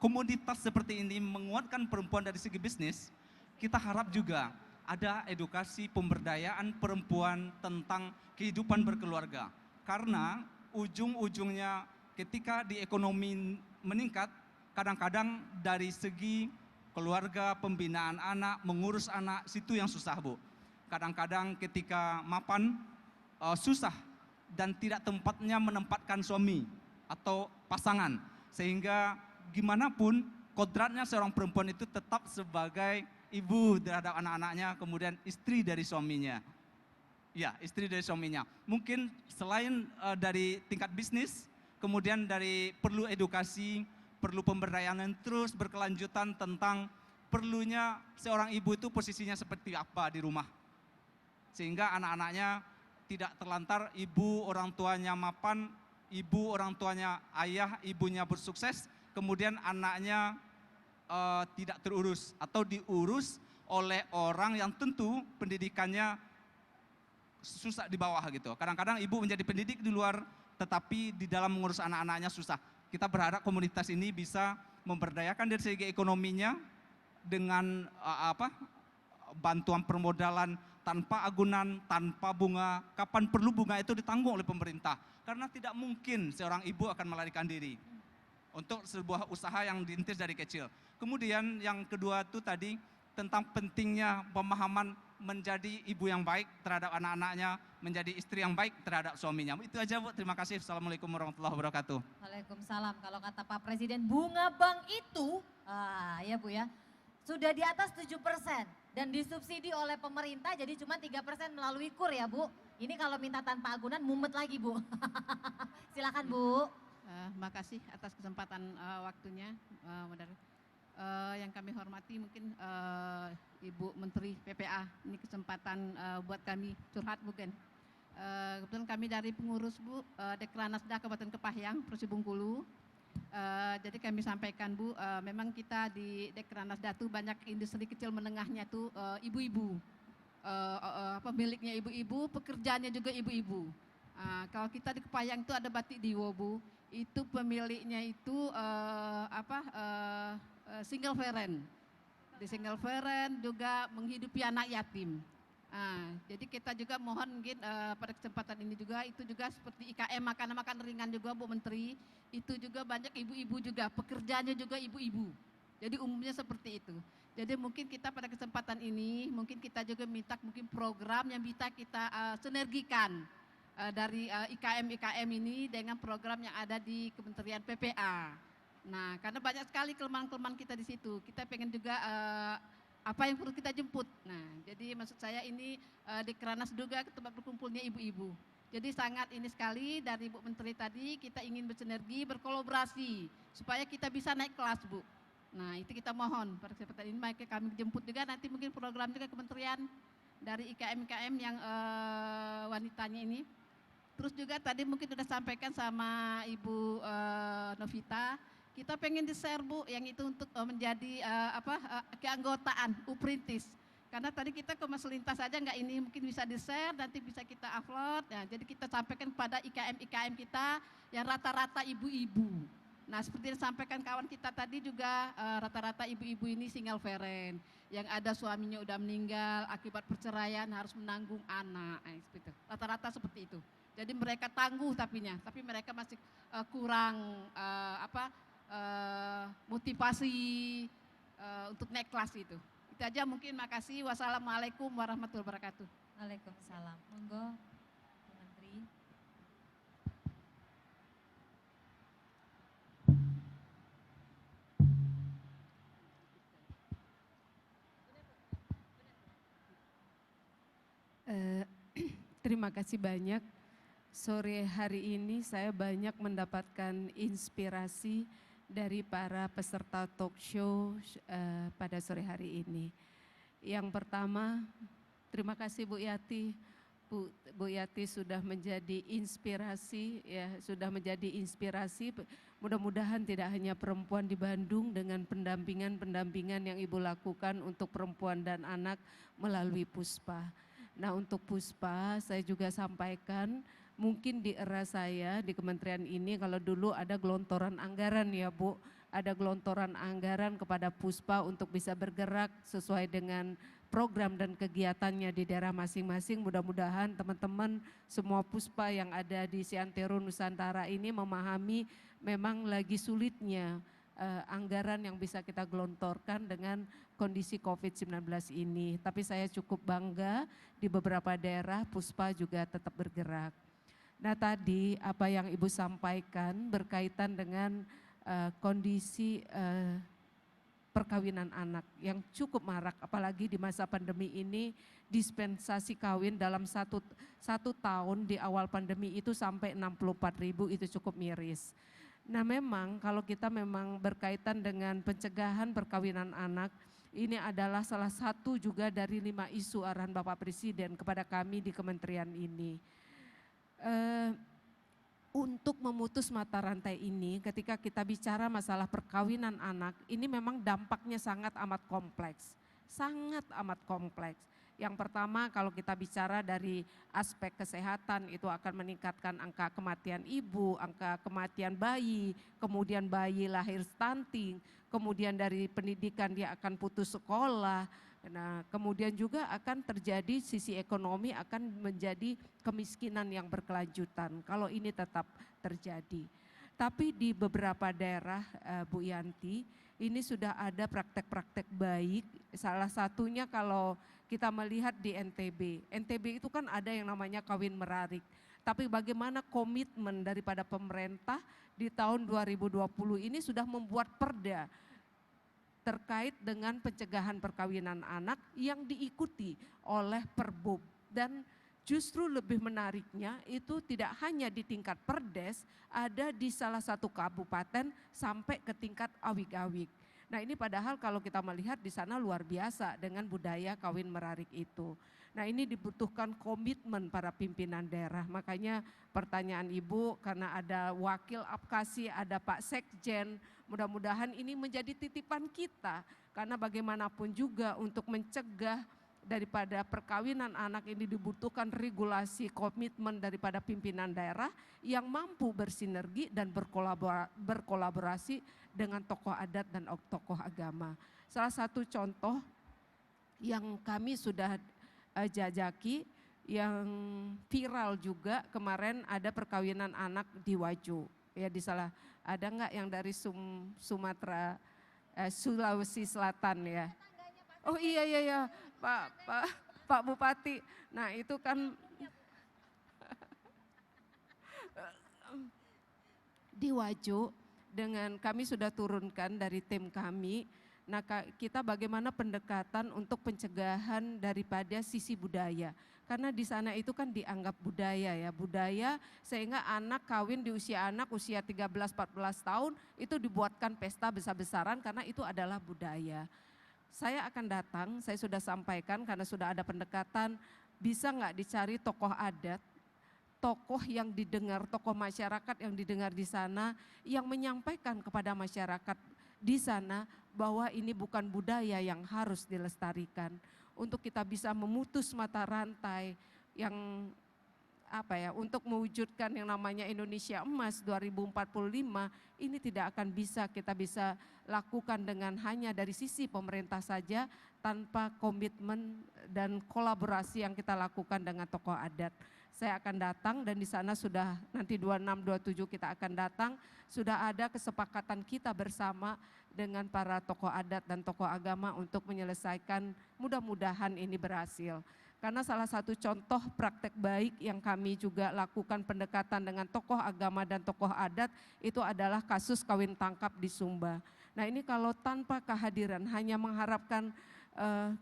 komoditas seperti ini menguatkan perempuan dari segi bisnis, kita harap juga ada edukasi pemberdayaan perempuan tentang kehidupan berkeluarga. Karena ujung-ujungnya ketika di ekonomi meningkat, kadang-kadang dari segi keluarga, pembinaan anak, mengurus anak, situ yang susah Bu. Kadang-kadang ketika mapan susah dan tidak tempatnya menempatkan suami atau pasangan. Sehingga gimana pun kodratnya seorang perempuan itu tetap sebagai ibu terhadap anak-anaknya, kemudian istri dari suaminya. Ya, istri dari suaminya. Mungkin selain dari tingkat bisnis, kemudian dari perlu edukasi, perlu pemberdayaan yang terus berkelanjutan tentang perlunya seorang ibu itu posisinya seperti apa di rumah. Sehingga anak-anaknya tidak terlantar ibu orang tuanya mapan, ibu, orang tuanya, ayah, ibunya bersukses, kemudian anaknya tidak terurus atau diurus oleh orang yang tentu pendidikannya susah di bawah gitu. Kadang-kadang ibu menjadi pendidik di luar, tetapi di dalam mengurus anak-anaknya susah. Kita berharap komunitas ini bisa memberdayakan dari segi ekonominya dengan bantuan permodalan tanpa agunan, tanpa bunga. Kapan perlu bunga itu ditanggung oleh pemerintah. Karena tidak mungkin seorang ibu akan melarikan diri untuk sebuah usaha yang dirintis dari kecil. Kemudian yang kedua itu tadi tentang pentingnya pemahaman menjadi ibu yang baik terhadap anak-anaknya, menjadi istri yang baik terhadap suaminya. Itu aja Bu, terima kasih. Assalamualaikum warahmatullahi wabarakatuh. Waalaikumsalam. Kalau kata Pak Presiden, bunga bank itu, ya Bu ya, sudah di atas 7% dan disubsidi oleh pemerintah, jadi cuma 3% melalui KUR ya Bu. Ini kalau minta tanpa agunan mumet lagi Bu. Silakan Bu. Makasih atas kesempatan waktunya, yang kami hormati mungkin Ibu Menteri PPA, ini kesempatan buat kami curhat bukan. Kebetulan kami dari pengurus Bu, Dekranasda Kabupaten Kepahyang, Provinsi Bengkulu. Jadi kami sampaikan Bu, memang kita di Dekranasda tuh banyak industri kecil menengahnya tuh ibu-ibu, pemiliknya ibu-ibu, pekerjaannya juga ibu-ibu. Kalau kita di Kepahyang itu ada Batik Diwo Bu, itu pemiliknya itu single parent. Di single parent juga menghidupi anak yatim. Jadi kita juga mohon mungkin pada kesempatan ini juga, itu juga seperti IKM makan-makan ringan juga Bu Menteri, itu juga banyak ibu-ibu juga, pekerjaannya juga ibu-ibu. Jadi umumnya seperti itu. Jadi mungkin kita pada kesempatan ini, mungkin kita juga minta mungkin program yang bisa kita sinergikan dari IKM-IKM ini dengan program yang ada di Kementerian PPA. Nah, karena banyak sekali kelemahan-kelemahan kita di situ. Kita pengen juga apa yang perlu kita jemput. Nah, jadi maksud saya ini di Kranas juga tempat berkumpulnya ibu-ibu. Jadi sangat ini sekali dari Bu Menteri tadi, kita ingin bersinergi, berkolaborasi supaya kita bisa naik kelas Bu. Nah, itu kita mohon pada kesempatan ini maka kami jemput juga nanti mungkin program juga kementerian dari IKM-IKM yang wanitanya ini. Terus juga tadi mungkin sudah sampaikan sama Ibu Novita, kita pengen di-share Bu yang itu untuk menjadi keanggotaan Uprintis. Karena tadi kita ke Mas Lintas saja nggak ini mungkin bisa di-share, nanti bisa kita upload. Nah, jadi kita sampaikan pada IKM-IKM kita yang rata-rata ibu-ibu. Nah, seperti yang disampaikan kawan kita tadi juga rata-rata ibu-ibu ini single parent. Yang ada suaminya udah meninggal akibat perceraian harus menanggung anak. Seperti itu. Rata-rata seperti itu. Jadi mereka tangguh tapi mereka masih kurang motivasi untuk naik kelas itu. Itu aja mungkin, makasih. Wassalamualaikum warahmatullahi wabarakatuh. Waalaikumsalam. Monggo, Bu Menteri. Terima kasih banyak. Sore hari ini saya banyak mendapatkan inspirasi dari para peserta talk show pada sore hari ini. Yang pertama, terima kasih Bu Yati. Bu Yati sudah menjadi inspirasi, ya, sudah menjadi inspirasi. Mudah-mudahan tidak hanya perempuan di Bandung dengan pendampingan yang Ibu lakukan untuk perempuan dan anak melalui Puspa. Nah, untuk Puspa saya juga sampaikan, mungkin di era saya di kementerian ini kalau dulu ada gelontoran anggaran ya Bu, ada gelontoran anggaran kepada Puspa untuk bisa bergerak sesuai dengan program dan kegiatannya di daerah masing-masing. Mudah-mudahan teman-teman semua Puspa yang ada di Seantero Nusantara ini memahami memang lagi sulitnya anggaran yang bisa kita gelontorkan dengan kondisi COVID-19 ini. Tapi saya cukup bangga di beberapa daerah Puspa juga tetap bergerak. Nah, tadi apa yang Ibu sampaikan berkaitan dengan kondisi perkawinan anak yang cukup marak, apalagi di masa pandemi ini dispensasi kawin dalam satu tahun di awal pandemi itu sampai 64.000, itu cukup miris. Nah, memang kalau kita memang berkaitan dengan pencegahan perkawinan anak, ini adalah salah satu juga dari 5 isu arahan Bapak Presiden kepada kami di kementerian ini. untuk memutus mata rantai ini, ketika kita bicara masalah perkawinan anak, ini memang dampaknya sangat amat kompleks. Sangat amat kompleks. Yang pertama kalau kita bicara dari aspek kesehatan itu akan meningkatkan angka kematian ibu, angka kematian bayi, kemudian bayi lahir stunting, kemudian dari pendidikan dia akan putus sekolah. Nah, kemudian juga akan terjadi sisi ekonomi akan menjadi kemiskinan yang berkelanjutan kalau ini tetap terjadi. Tapi di beberapa daerah Bu Yanti ini sudah ada praktek-praktek baik, salah satunya kalau kita melihat di NTB. NTB itu kan ada yang namanya kawin merarik. Tapi bagaimana komitmen daripada pemerintah di tahun 2020 ini sudah membuat perda terkait dengan pencegahan perkawinan anak yang diikuti oleh Perbub. Dan justru lebih menariknya itu tidak hanya di tingkat perdes, ada di salah satu kabupaten sampai ke tingkat awig-awig. Nah ini padahal kalau kita melihat di sana luar biasa dengan budaya kawin merarik itu. Nah ini dibutuhkan komitmen para pimpinan daerah. Makanya pertanyaan Ibu karena ada wakil Apkasi, ada Pak Sekjen, mudah-mudahan ini menjadi titipan kita. Karena bagaimanapun juga untuk mencegah daripada perkawinan anak ini dibutuhkan regulasi komitmen daripada pimpinan daerah yang mampu bersinergi dan berkolaborasi dengan tokoh adat dan tokoh agama. Salah satu contoh yang kami sudah jajaki yang viral juga kemarin ada perkawinan anak di Wajo. Ya di salah ada enggak yang dari Sumatera Sulawesi Selatan ya. Oh iya Pak Bupati. Nah itu kan di Wajo dengan kami sudah turunkan dari tim kami. Nah kita bagaimana pendekatan untuk pencegahan daripada sisi budaya. Karena di sana itu kan dianggap budaya ya, budaya sehingga anak kawin di usia anak usia 13-14 tahun itu dibuatkan pesta besar-besaran karena itu adalah budaya. Saya akan datang, saya sudah sampaikan karena sudah ada pendekatan, bisa nggak dicari tokoh adat, tokoh yang didengar, tokoh masyarakat yang didengar di sana, yang menyampaikan kepada masyarakat di sana bahwa ini bukan budaya yang harus dilestarikan. Untuk kita bisa memutus mata rantai yang untuk mewujudkan yang namanya Indonesia Emas 2045 ini tidak akan kita bisa lakukan dengan hanya dari sisi pemerintah saja tanpa komitmen dan kolaborasi yang kita lakukan dengan tokoh adat. Saya akan datang dan di sana sudah nanti 26-27 kita akan datang, sudah ada kesepakatan kita bersama dengan para tokoh adat dan tokoh agama untuk menyelesaikan, mudah-mudahan ini berhasil. Karena salah satu contoh praktek baik yang kami juga lakukan pendekatan dengan tokoh agama dan tokoh adat itu adalah kasus kawin tangkap di Sumba. Nah ini kalau tanpa kehadiran hanya mengharapkan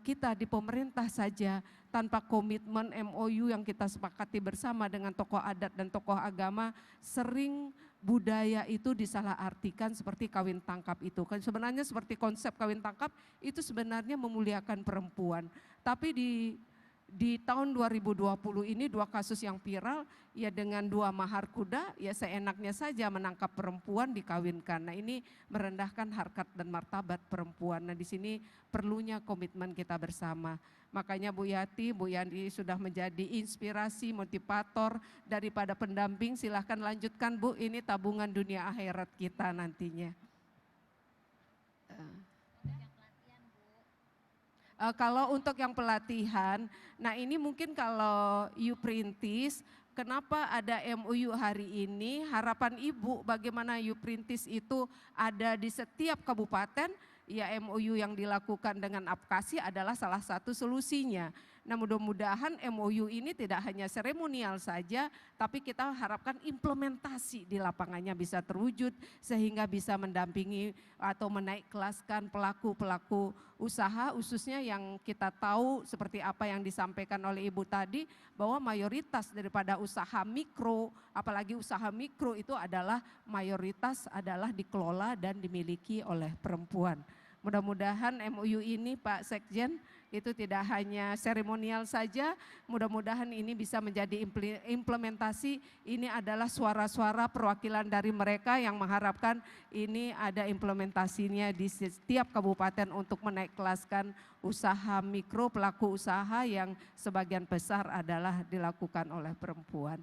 kita di pemerintah saja tanpa komitmen MOU yang kita sepakati bersama dengan tokoh adat dan tokoh agama, sering budaya itu disalahartikan seperti kawin tangkap itu. Kan sebenarnya seperti konsep kawin tangkap itu sebenarnya memuliakan perempuan. Tapi di tahun 2020 ini 2 kasus yang viral ya dengan 2 mahar kuda ya seenaknya saja menangkap perempuan dikawinkan. Nah ini merendahkan harkat dan martabat perempuan. Nah di sini perlunya komitmen kita bersama. Makanya Bu Yati sudah menjadi inspirasi, motivator daripada pendamping. Silahkan lanjutkan Bu, ini tabungan dunia akhirat kita nantinya. Kalau untuk yang pelatihan, nah ini mungkin kalau Uprintis, kenapa ada MOU hari ini, harapan Ibu bagaimana Uprintis itu ada di setiap kabupaten, ya MOU yang dilakukan dengan Apkasi adalah salah satu solusinya. Nah mudah-mudahan MOU ini tidak hanya seremonial saja, tapi kita harapkan implementasi di lapangannya bisa terwujud sehingga bisa mendampingi atau menaik kelaskan pelaku-pelaku usaha khususnya yang kita tahu seperti apa yang disampaikan oleh Ibu tadi bahwa mayoritas daripada usaha mikro, apalagi usaha mikro itu adalah mayoritas adalah dikelola dan dimiliki oleh perempuan. Mudah-mudahan MOU ini Pak Sekjen itu tidak hanya seremonial saja, mudah-mudahan ini bisa menjadi implementasi. Ini adalah suara-suara perwakilan dari mereka yang mengharapkan ini ada implementasinya di setiap kabupaten untuk menaik kelaskan usaha mikro, pelaku usaha yang sebagian besar adalah dilakukan oleh perempuan.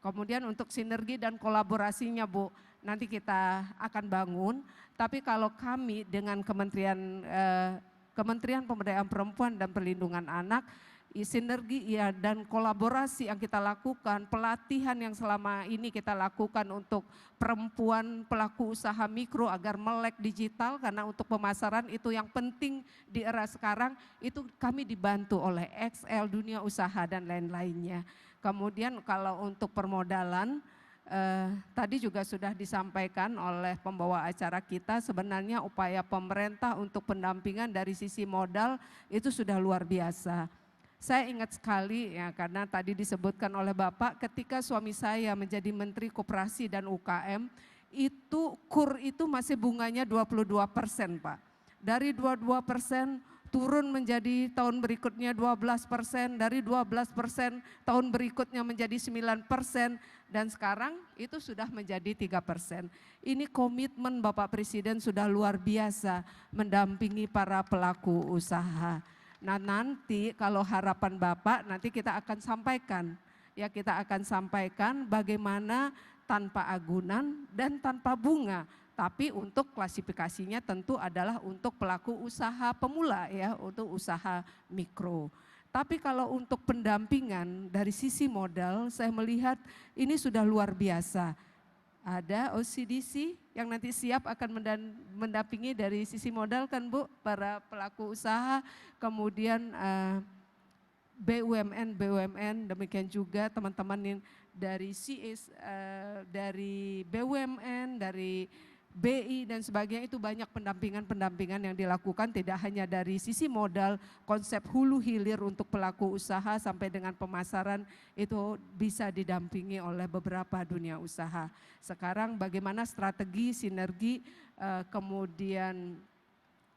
Kemudian untuk sinergi dan kolaborasinya Bu, nanti kita akan bangun, tapi kalau kami dengan Kementerian Pemberdayaan Perempuan dan Perlindungan Anak, sinergi ya dan kolaborasi yang kita lakukan, pelatihan yang selama ini kita lakukan untuk perempuan pelaku usaha mikro agar melek digital, karena untuk pemasaran itu yang penting di era sekarang, itu kami dibantu oleh XL, Dunia Usaha dan lain-lainnya. Kemudian kalau untuk permodalan, tadi juga sudah disampaikan oleh pembawa acara kita, sebenarnya upaya pemerintah untuk pendampingan dari sisi modal itu sudah luar biasa. Saya ingat sekali ya, karena tadi disebutkan oleh Bapak, ketika suami saya menjadi Menteri Koperasi dan UKM, itu KUR itu masih bunganya 22% Pak. Dari 22% turun menjadi tahun berikutnya 12%, dari 12% tahun berikutnya menjadi 9%, dan sekarang itu sudah menjadi 3%. Ini komitmen Bapak Presiden sudah luar biasa mendampingi para pelaku usaha. Nah nanti kalau harapan Bapak nanti kita akan sampaikan, ya kita akan sampaikan bagaimana tanpa agunan dan tanpa bunga. Tapi untuk klasifikasinya tentu adalah untuk pelaku usaha pemula ya, untuk usaha mikro. Tapi kalau untuk pendampingan dari sisi modal, saya melihat ini sudah luar biasa. Ada OCDC yang nanti siap akan mendampingi dari sisi modal kan Bu, para pelaku usaha, kemudian BUMN, demikian juga teman-teman yang dari CS, dari BUMN, dari BI dan sebagainya, itu banyak pendampingan yang dilakukan tidak hanya dari sisi modal, konsep hulu hilir untuk pelaku usaha sampai dengan pemasaran itu bisa didampingi oleh beberapa dunia usaha. Sekarang bagaimana strategi, sinergi, kemudian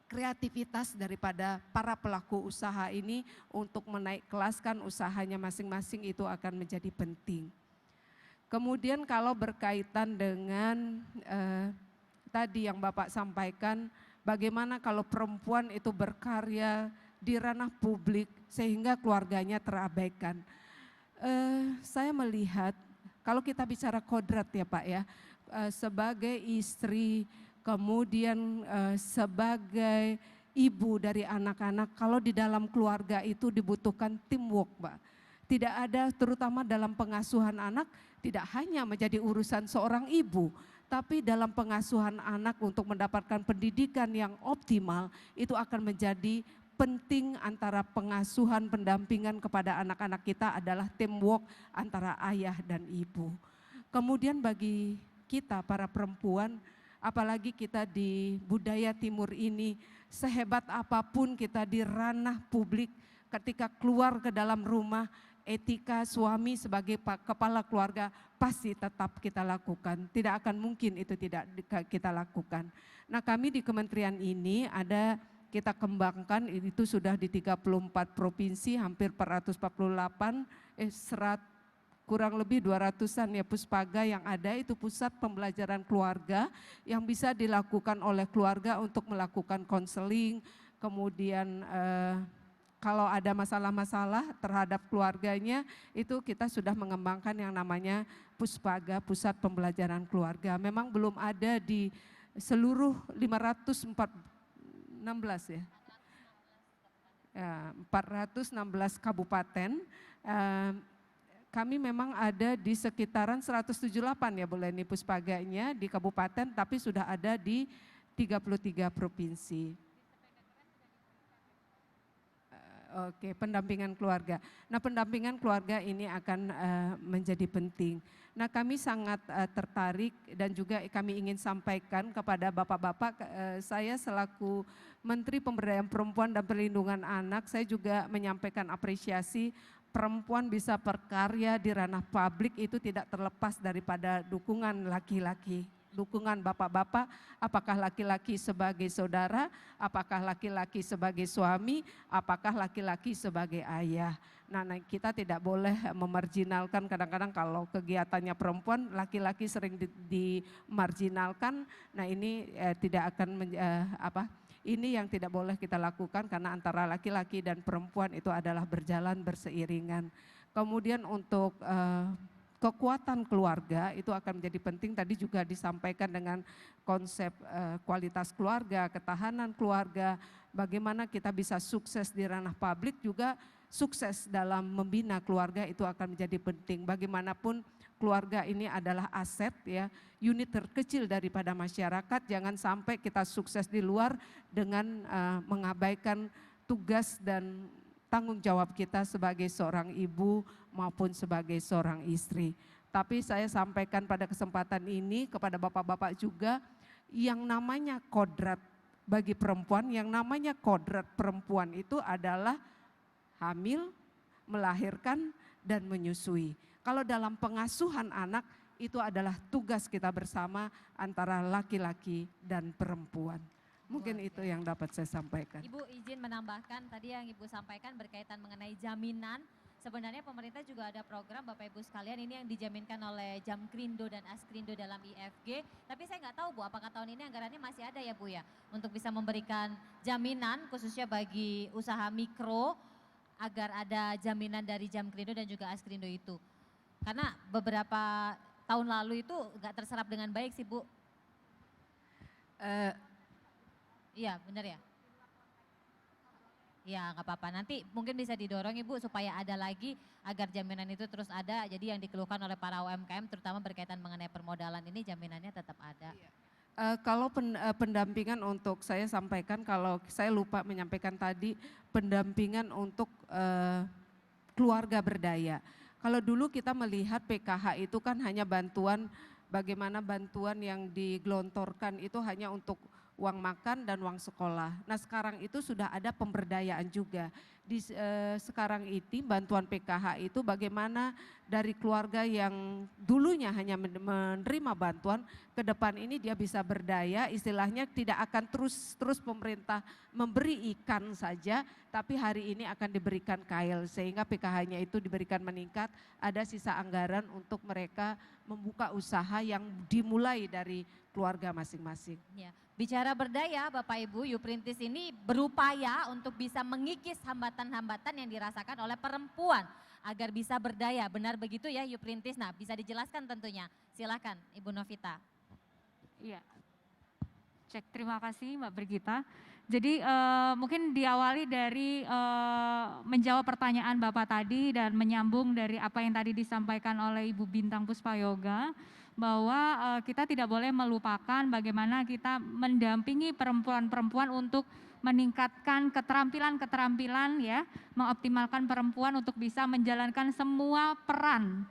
kreativitas daripada para pelaku usaha ini untuk menaik kelaskan usahanya masing-masing itu akan menjadi penting. Kemudian kalau berkaitan dengan tadi yang Bapak sampaikan, bagaimana kalau perempuan itu berkarya di ranah publik sehingga keluarganya terabaikan. Saya melihat kalau kita bicara kodrat ya Pak ya, sebagai istri, kemudian sebagai ibu dari anak-anak, kalau di dalam keluarga itu dibutuhkan teamwork Pak. Tidak ada, terutama dalam pengasuhan anak, tidak hanya menjadi urusan seorang ibu, tapi dalam pengasuhan anak untuk mendapatkan pendidikan yang optimal, itu akan menjadi penting antara pengasuhan, pendampingan kepada anak-anak kita adalah teamwork antara ayah dan ibu. Kemudian bagi kita para perempuan, apalagi kita di budaya timur ini, sehebat apapun kita di ranah publik, ketika keluar ke dalam rumah, etika suami sebagai kepala keluarga pasti tetap kita lakukan. Tidak akan mungkin itu tidak kita lakukan. Nah kami di kementerian ini ada, kita kembangkan, itu sudah di 34 provinsi, hampir 448, kurang lebih 200-an ya puspaga yang ada, itu pusat pembelajaran keluarga yang bisa dilakukan oleh keluarga untuk melakukan konseling, kemudian kalau ada masalah-masalah terhadap keluarganya, itu kita sudah mengembangkan yang namanya Puspaga, Pusat Pembelajaran Keluarga. Memang belum ada di seluruh 416 ya. 416 kabupaten. Kami memang ada di sekitaran 178 ya Bu Leni Puspaganya di kabupaten, tapi sudah ada di 33 provinsi. Oke, pendampingan keluarga. Nah, pendampingan keluarga ini akan menjadi penting. Nah, kami sangat tertarik dan juga kami ingin sampaikan kepada Bapak-bapak, saya selaku Menteri Pemberdayaan Perempuan dan Perlindungan Anak, saya juga menyampaikan apresiasi perempuan bisa berkarya di ranah publik itu tidak terlepas daripada dukungan laki-laki. dukungan bapak-bapak, apakah laki-laki sebagai saudara, apakah laki-laki sebagai suami, apakah laki-laki sebagai ayah. Nah, kita tidak boleh memarginalkan, kadang-kadang kalau kegiatannya perempuan, laki-laki sering dimarginalkan. Nah, ini tidak akan ini yang tidak boleh kita lakukan, karena antara laki-laki dan perempuan itu adalah berjalan berseiringan. Kemudian untuk kekuatan keluarga itu akan menjadi penting, tadi juga disampaikan dengan konsep kualitas keluarga, ketahanan keluarga, bagaimana kita bisa sukses di ranah publik, juga sukses dalam membina keluarga itu akan menjadi penting. Bagaimanapun keluarga ini adalah aset ya, unit terkecil daripada masyarakat, jangan sampai kita sukses di luar dengan mengabaikan tugas dan tanggung jawab kita sebagai seorang ibu maupun sebagai seorang istri. Tapi saya sampaikan pada kesempatan ini kepada bapak-bapak juga, yang namanya kodrat bagi perempuan, yang namanya kodrat perempuan itu adalah hamil, melahirkan, dan menyusui. Kalau dalam pengasuhan anak, itu adalah tugas kita bersama antara laki-laki dan perempuan. Mungkin itu yang dapat saya sampaikan. Ibu izin menambahkan tadi yang Ibu sampaikan berkaitan mengenai jaminan. Sebenarnya pemerintah juga ada program Bapak Ibu sekalian, ini yang dijaminkan oleh Jamkrindo dan Askrindo dalam IFG. Tapi saya nggak tahu Bu, apakah tahun ini anggarannya masih ada ya Bu ya, untuk bisa memberikan jaminan khususnya bagi usaha mikro, agar ada jaminan dari Jamkrindo dan juga Askrindo itu. Karena beberapa tahun lalu itu nggak terserap dengan baik sih Bu. Iya benar ya? Ya nggak apa-apa, nanti mungkin bisa didorong Ibu supaya ada lagi agar jaminan itu terus ada. Jadi yang dikeluhkan oleh para UMKM terutama berkaitan mengenai permodalan ini jaminannya tetap ada. Kalau pendampingan untuk saya sampaikan, kalau saya lupa menyampaikan tadi, pendampingan untuk keluarga berdaya. Kalau dulu kita melihat PKH itu kan hanya bantuan, bagaimana bantuan yang digelontorkan itu hanya untuk uang makan dan uang sekolah. Nah sekarang itu sudah ada pemberdayaan juga. Sekarang ini bantuan PKH itu bagaimana dari keluarga yang dulunya hanya menerima bantuan, ke depan ini dia bisa berdaya, istilahnya tidak akan terus pemerintah memberi ikan saja, tapi hari ini akan diberikan kail, sehingga PKH-nya itu diberikan meningkat, ada sisa anggaran untuk mereka membuka usaha yang dimulai dari keluarga masing-masing. Ya. Bicara berdaya, Bapak Ibu, Yuprintis ini berupaya untuk bisa mengikis hambatan-hambatan yang dirasakan oleh perempuan agar bisa berdaya. Benar begitu ya Yuprintis? Nah bisa dijelaskan tentunya. Silakan Ibu Novita. Iya, terima kasih Mbak Brigita. Jadi mungkin diawali dari menjawab pertanyaan Bapak tadi dan menyambung dari apa yang tadi disampaikan oleh Ibu Bintang Puspayoga, bahwa kita tidak boleh melupakan bagaimana kita mendampingi perempuan-perempuan untuk meningkatkan keterampilan-keterampilan ya, mengoptimalkan perempuan untuk bisa menjalankan semua peran,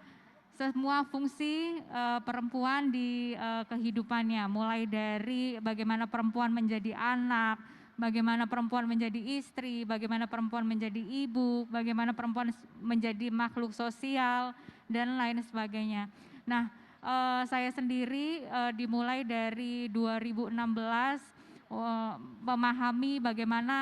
semua fungsi perempuan di kehidupannya, mulai dari bagaimana perempuan menjadi anak, bagaimana perempuan menjadi istri, bagaimana perempuan menjadi ibu, bagaimana perempuan menjadi makhluk sosial, dan lain sebagainya. Nah, saya sendiri dimulai dari 2016 memahami bagaimana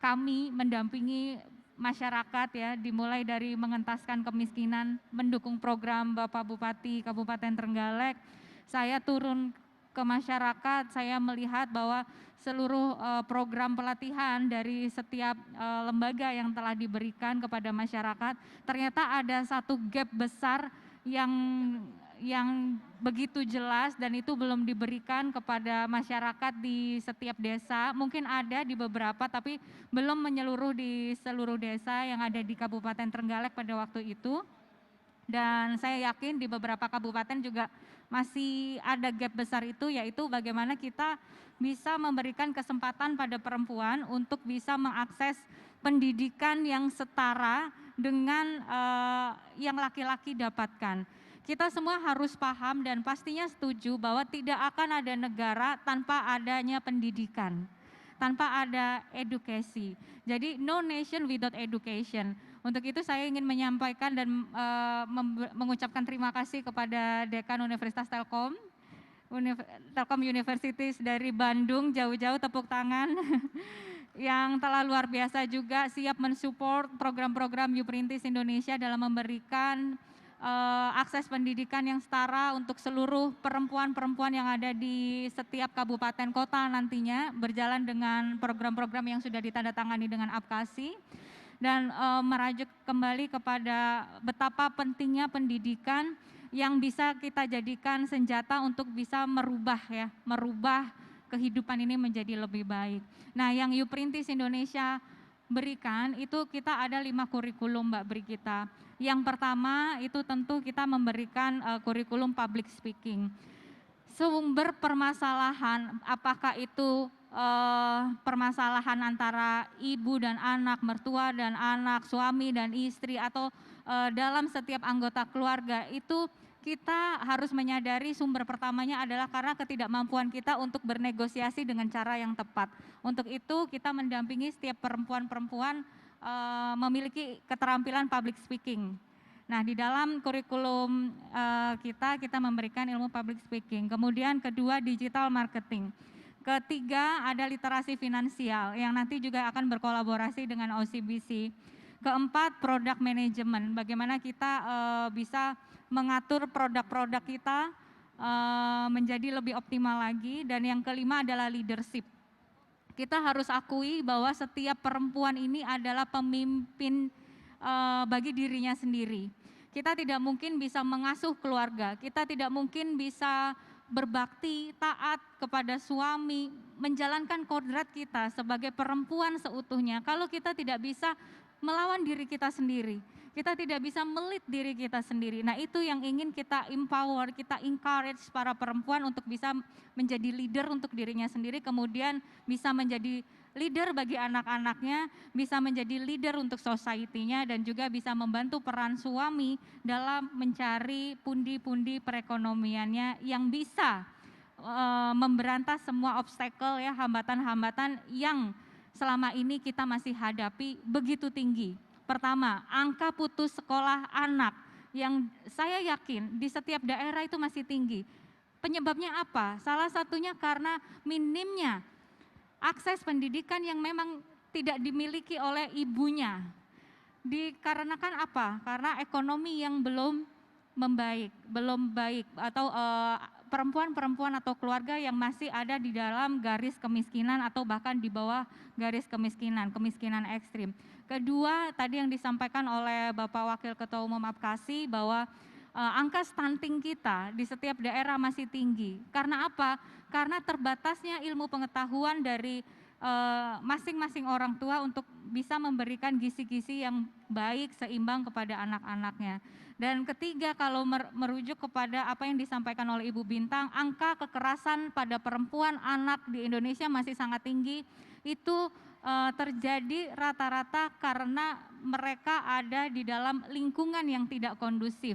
kami mendampingi masyarakat ya, dimulai dari mengentaskan kemiskinan, mendukung program Bapak Bupati Kabupaten Trenggalek. Saya turun ke masyarakat, saya melihat bahwa seluruh program pelatihan dari setiap lembaga yang telah diberikan kepada masyarakat, ternyata ada satu gap besar yang begitu jelas dan itu belum diberikan kepada masyarakat di setiap desa. Mungkin ada di beberapa tapi belum menyeluruh di seluruh desa yang ada di Kabupaten Trenggalek pada waktu itu. Dan saya yakin di beberapa kabupaten juga masih ada gap besar itu, yaitu bagaimana kita bisa memberikan kesempatan pada perempuan untuk bisa mengakses pendidikan yang setara dengan yang laki-laki dapatkan. Kita semua harus paham dan pastinya setuju bahwa tidak akan ada negara tanpa adanya pendidikan, tanpa ada edukasi. Jadi no nation without education. Untuk itu saya ingin menyampaikan dan mengucapkan terima kasih kepada Dekan Universitas Telkom Telkom Universities dari Bandung, jauh-jauh tepuk tangan. Yang telah luar biasa juga siap mensupport program-program Uprintis Indonesia dalam memberikan akses pendidikan yang setara untuk seluruh perempuan-perempuan yang ada di setiap kabupaten kota nantinya, berjalan dengan program-program yang sudah ditandatangani dengan APKASI, dan merajuk kembali kepada betapa pentingnya pendidikan yang bisa kita jadikan senjata untuk bisa merubah kehidupan ini menjadi lebih baik. Nah, yang Uprintis Indonesia berikan itu kita ada 5 kurikulum Mbak Brigita. Yang pertama itu tentu kita memberikan kurikulum public speaking. Sumber permasalahan, apakah itu permasalahan antara ibu dan anak, mertua dan anak, suami dan istri, atau dalam setiap anggota keluarga, itu kita harus menyadari sumber pertamanya adalah karena ketidakmampuan kita untuk bernegosiasi dengan cara yang tepat. Untuk itu kita mendampingi setiap perempuan-perempuan memiliki keterampilan public speaking. Nah, di dalam kurikulum kita memberikan ilmu public speaking. Kemudian kedua, digital marketing. Ketiga, ada literasi finansial yang nanti juga akan berkolaborasi dengan OCBC. Keempat, product management. Bagaimana kita bisa mengatur produk-produk kita menjadi lebih optimal lagi. Dan yang kelima adalah leadership. Kita harus akui bahwa setiap perempuan ini adalah pemimpin bagi dirinya sendiri. Kita tidak mungkin bisa mengasuh keluarga, kita tidak mungkin bisa berbakti, taat kepada suami, menjalankan kodrat kita sebagai perempuan seutuhnya kalau kita tidak bisa melawan diri kita sendiri. Kita tidak bisa melit diri kita sendiri. Nah, itu yang ingin kita empower, kita encourage para perempuan untuk bisa menjadi leader untuk dirinya sendiri, kemudian bisa menjadi leader bagi anak-anaknya, bisa menjadi leader untuk society-nya, dan juga bisa membantu peran suami dalam mencari pundi-pundi perekonomiannya yang bisa memberantas semua obstacle, ya, hambatan-hambatan yang selama ini kita masih hadapi begitu tinggi. Pertama, angka putus sekolah anak yang saya yakin di setiap daerah itu masih tinggi. Penyebabnya apa? Salah satunya karena minimnya akses pendidikan yang memang tidak dimiliki oleh ibunya. Dikarenakan apa? Karena ekonomi yang belum baik, atau perempuan-perempuan atau keluarga yang masih ada di dalam garis kemiskinan atau bahkan di bawah garis kemiskinan ekstrim. Kedua, tadi yang disampaikan oleh Bapak Wakil Ketua Umum APKASI bahwa angka stunting kita di setiap daerah masih tinggi. Karena apa? Karena terbatasnya ilmu pengetahuan dari masing-masing orang tua untuk bisa memberikan gizi-gizi yang baik, seimbang kepada anak-anaknya. Dan ketiga, kalau merujuk kepada apa yang disampaikan oleh Ibu Bintang, angka kekerasan pada perempuan anak di Indonesia masih sangat tinggi. Itu terjadi rata-rata karena mereka ada di dalam lingkungan yang tidak kondusif.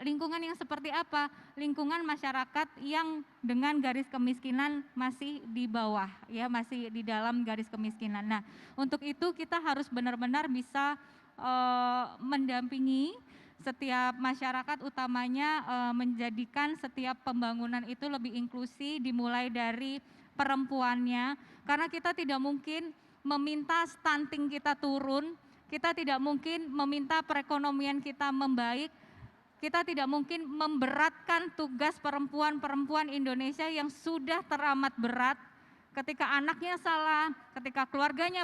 Lingkungan yang seperti apa? Lingkungan masyarakat yang dengan garis kemiskinan masih di bawah, ya, masih di dalam garis kemiskinan. Nah, untuk itu kita harus benar-benar bisa mendampingi setiap masyarakat, utamanya menjadikan setiap pembangunan itu lebih inklusi, dimulai dari perempuannya, karena kita tidak mungkin meminta stunting kita turun, kita tidak mungkin meminta perekonomian kita membaik, kita tidak mungkin memberatkan tugas perempuan-perempuan Indonesia yang sudah teramat berat. Ketika anaknya salah, ketika keluarganya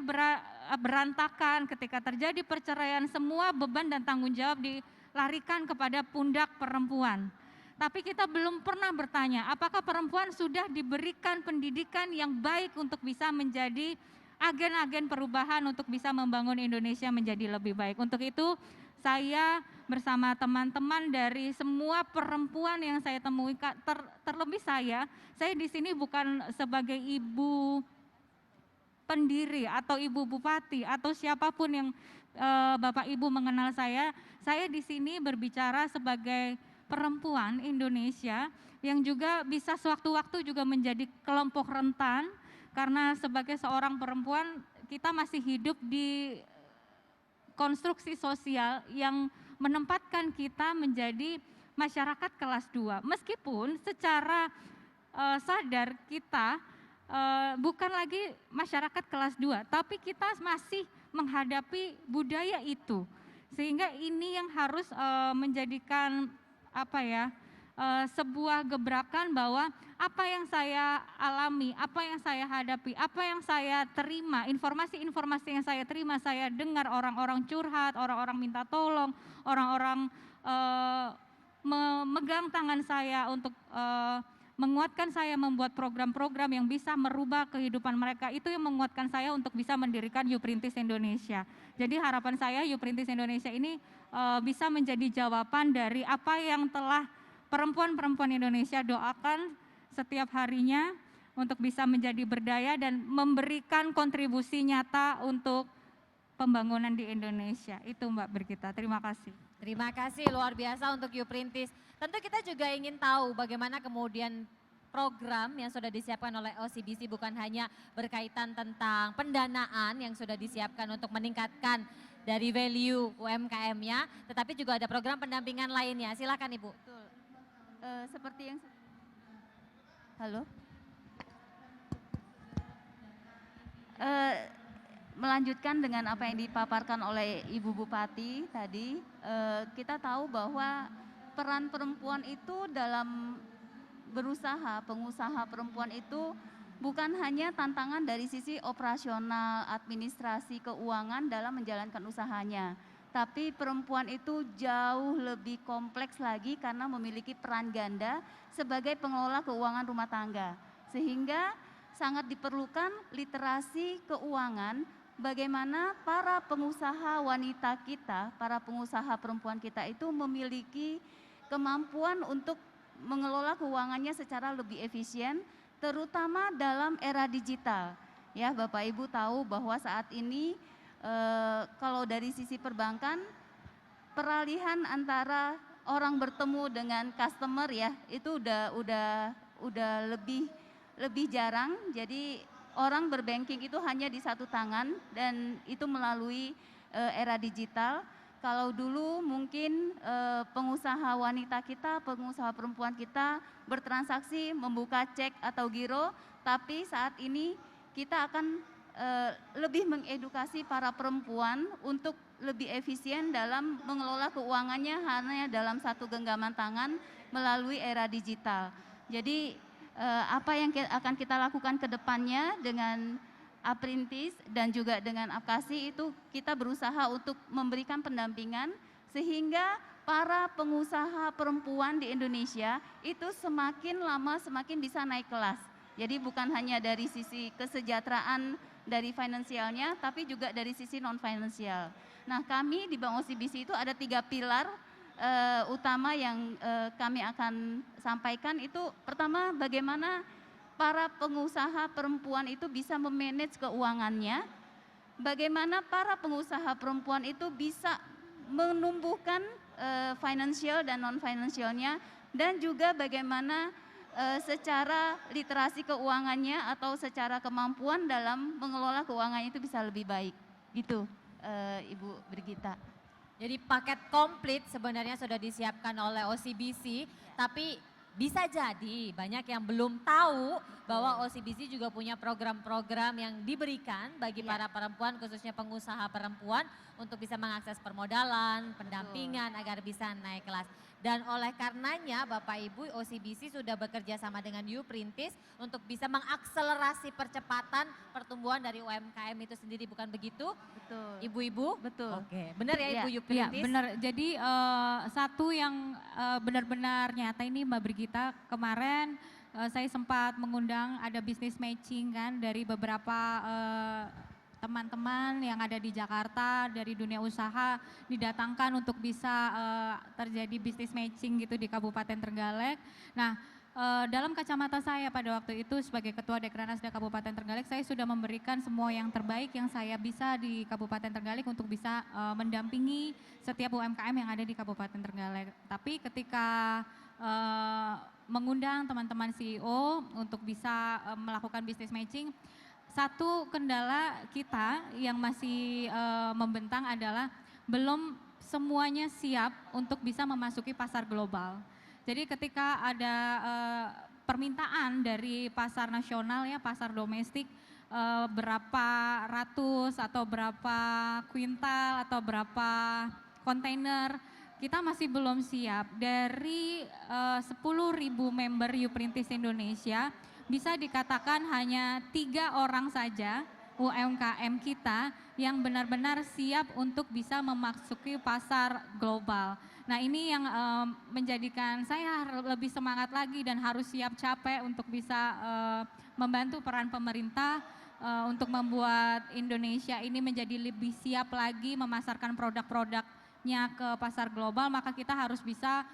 berantakan, ketika terjadi perceraian, semua beban dan tanggung jawab dilarikan kepada pundak perempuan. Tapi kita belum pernah bertanya, apakah perempuan sudah diberikan pendidikan yang baik untuk bisa menjadi agen-agen perubahan untuk bisa membangun Indonesia menjadi lebih baik. Untuk itu saya bersama teman-teman dari semua perempuan yang saya temui, terlebih saya di sini bukan sebagai ibu pendiri atau ibu bupati atau siapapun yang Bapak Ibu mengenal saya di sini berbicara sebagai perempuan Indonesia yang juga bisa sewaktu-waktu juga menjadi kelompok rentan, karena sebagai seorang perempuan kita masih hidup di konstruksi sosial yang menempatkan kita menjadi masyarakat kelas 2. Meskipun secara sadar kita bukan lagi masyarakat kelas 2, tapi kita masih menghadapi budaya itu. Sehingga ini yang harus menjadikan sebuah gebrakan bahwa apa yang saya alami, apa yang saya hadapi, apa yang saya terima, informasi-informasi yang saya terima, saya dengar orang-orang curhat, orang-orang minta tolong, orang-orang memegang tangan saya untuk menguatkan saya membuat program-program yang bisa merubah kehidupan mereka, itu yang menguatkan saya untuk bisa mendirikan Uprintis Indonesia. Jadi harapan saya Uprintis Indonesia ini bisa menjadi jawaban dari apa yang telah perempuan-perempuan Indonesia doakan setiap harinya untuk bisa menjadi berdaya dan memberikan kontribusi nyata untuk pembangunan di Indonesia. Itu Mbak Brigita, terima kasih. Terima kasih luar biasa untuk Uprintis. Tentu kita juga ingin tahu bagaimana kemudian program yang sudah disiapkan oleh OCBC bukan hanya berkaitan tentang pendanaan yang sudah disiapkan untuk meningkatkan dari value UMKM-nya, tetapi juga ada program pendampingan lainnya. Silakan Ibu. Betul. Seperti yang halo. Melanjutkan dengan apa yang dipaparkan oleh Ibu Bupati tadi, kita tahu bahwa peran perempuan itu dalam berusaha, pengusaha perempuan itu bukan hanya tantangan dari sisi operasional, administrasi, keuangan dalam menjalankan usahanya, tapi perempuan itu jauh lebih kompleks lagi karena memiliki peran ganda sebagai pengelola keuangan rumah tangga. Sehingga sangat diperlukan literasi keuangan, bagaimana para pengusaha wanita kita, para pengusaha perempuan kita itu memiliki kemampuan untuk mengelola keuangannya secara lebih efisien, terutama dalam era digital. Ya, Bapak Ibu tahu bahwa saat ini kalau dari sisi perbankan, peralihan antara orang bertemu dengan customer ya itu udah lebih jarang. Jadi orang berbanking itu hanya di satu tangan dan itu melalui era digital. Kalau dulu mungkin pengusaha wanita kita, pengusaha perempuan kita bertransaksi membuka cek atau giro, tapi saat ini kita akan lebih mengedukasi para perempuan untuk lebih efisien dalam mengelola keuangannya hanya dalam satu genggaman tangan melalui era digital. Jadi apa yang akan kita lakukan ke depannya dengan Aprintis dan juga dengan Apkasi itu kita berusaha untuk memberikan pendampingan sehingga para pengusaha perempuan di Indonesia itu semakin lama semakin bisa naik kelas. Jadi bukan hanya dari sisi kesejahteraan dari finansialnya tapi juga dari sisi non finansial. Nah, kami di Bank OCBC itu ada 3 pilar utama yang kami akan sampaikan. Itu pertama, bagaimana para pengusaha perempuan itu bisa memanage keuangannya, bagaimana para pengusaha perempuan itu bisa menumbuhkan finansial dan non finansialnya, dan juga bagaimana secara literasi keuangannya atau secara kemampuan dalam mengelola keuangan itu bisa lebih baik. Gitu, Ibu Brigita. Jadi paket komplit sebenarnya sudah disiapkan oleh OCBC, tapi bisa jadi banyak yang belum tahu bahwa OCBC juga punya program-program yang diberikan bagi para perempuan, khususnya pengusaha perempuan untuk bisa mengakses permodalan, pendampingan agar bisa naik kelas. Dan oleh karenanya Bapak Ibu OCBC sudah bekerja sama dengan Uprintis untuk bisa mengakselerasi percepatan pertumbuhan dari UMKM itu sendiri, bukan begitu? Betul. Ibu-ibu? Betul. Oke, benar ya Ibu Iya, Uprintis? benar. Jadi satu yang benar-benar nyata ini Mbak Brigita, kemarin saya sempat mengundang ada business matching kan dari beberapa teman-teman yang ada di Jakarta dari dunia usaha didatangkan untuk bisa terjadi business matching gitu di Kabupaten Trenggalek. Nah, dalam kacamata saya pada waktu itu sebagai Ketua Dekranasda Kabupaten Trenggalek, saya sudah memberikan semua yang terbaik yang saya bisa di Kabupaten Trenggalek untuk bisa mendampingi setiap UMKM yang ada di Kabupaten Trenggalek. Tapi ketika mengundang teman-teman CEO untuk bisa melakukan business matching, satu kendala kita yang masih membentang adalah belum semuanya siap untuk bisa memasuki pasar global. Jadi ketika ada permintaan dari pasar nasional ya, pasar domestik, berapa ratus atau berapa kuintal atau berapa kontainer, kita masih belum siap. Dari 10.000 member Uprintis Indonesia, bisa dikatakan hanya 3 orang saja UMKM kita yang benar-benar siap untuk bisa memasuki pasar global. Nah ini yang menjadikan saya lebih semangat lagi dan harus siap capek untuk bisa membantu peran pemerintah untuk membuat Indonesia ini menjadi lebih siap lagi memasarkan produk-produknya ke pasar global. Maka kita harus bisa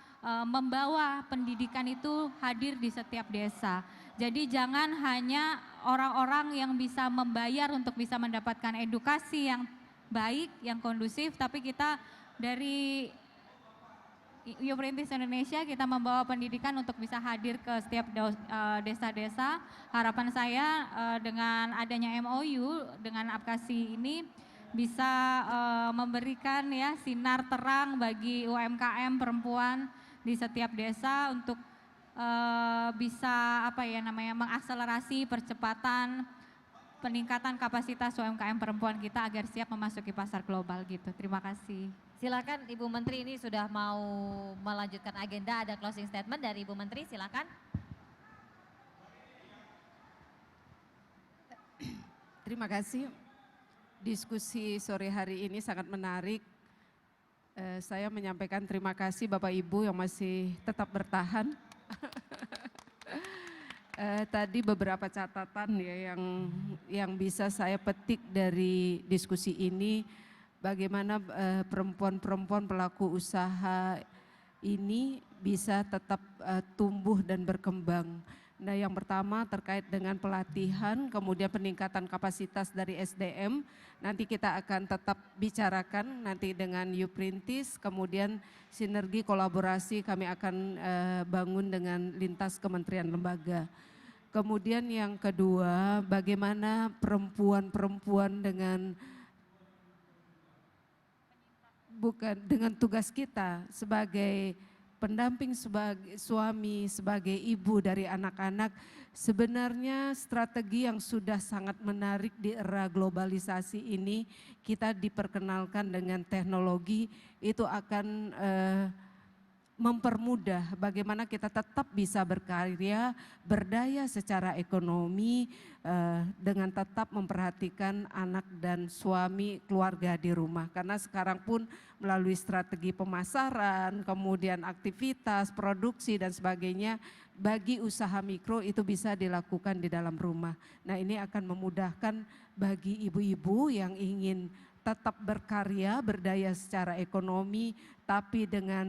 membawa pendidikan itu hadir di setiap desa. Jadi jangan hanya orang-orang yang bisa membayar untuk bisa mendapatkan edukasi yang baik, yang kondusif, tapi kita dari Uprintis Indonesia kita membawa pendidikan untuk bisa hadir ke setiap desa-desa. Harapan saya dengan adanya MOU dengan Apkasi ini bisa memberikan ya sinar terang bagi UMKM perempuan di setiap desa untuk bisa mengakselerasi percepatan peningkatan kapasitas UMKM perempuan kita agar siap memasuki pasar global gitu. Terima kasih. Silakan Ibu Menteri, ini sudah mau melanjutkan agenda, ada closing statement dari Ibu Menteri, silakan. Terima kasih. Diskusi sore hari ini sangat menarik. Saya menyampaikan terima kasih Bapak Ibu yang masih tetap bertahan. Tadi beberapa catatan ya yang bisa saya petik dari diskusi ini, bagaimana perempuan-perempuan pelaku usaha ini bisa tetap tumbuh dan berkembang. Nah yang pertama terkait dengan pelatihan, kemudian peningkatan kapasitas dari SDM, nanti kita akan tetap bicarakan nanti dengan Uprintis, kemudian sinergi kolaborasi kami akan bangun dengan lintas kementerian lembaga. Kemudian yang kedua, bagaimana perempuan-perempuan dengan tugas kita sebagai pendamping, sebagai suami, sebagai ibu dari anak-anak, sebenarnya strategi yang sudah sangat menarik di era globalisasi ini, kita diperkenalkan dengan teknologi itu akan mempermudah bagaimana kita tetap bisa berkarya, berdaya secara ekonomi dengan tetap memperhatikan anak dan suami keluarga di rumah. Karena sekarang pun melalui strategi pemasaran, kemudian aktivitas, produksi dan sebagainya, bagi usaha mikro itu bisa dilakukan di dalam rumah. Nah ini akan memudahkan bagi ibu-ibu yang ingin tetap berkarya, berdaya secara ekonomi, tapi dengan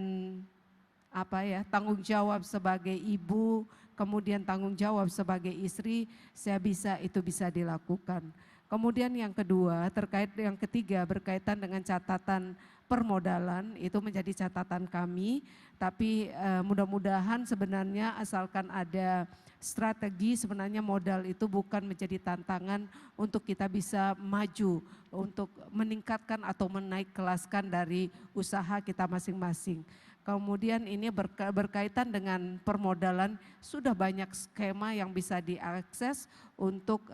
tanggung jawab sebagai ibu, kemudian tanggung jawab sebagai istri, itu bisa dilakukan. Kemudian yang kedua, yang ketiga berkaitan dengan catatan permodalan, itu menjadi catatan kami, tapi mudah-mudahan sebenarnya asalkan ada strategi, sebenarnya modal itu bukan menjadi tantangan untuk kita bisa maju, untuk meningkatkan atau menaik kelaskan dari usaha kita masing-masing. Kemudian ini berkaitan dengan permodalan, sudah banyak skema yang bisa diakses untuk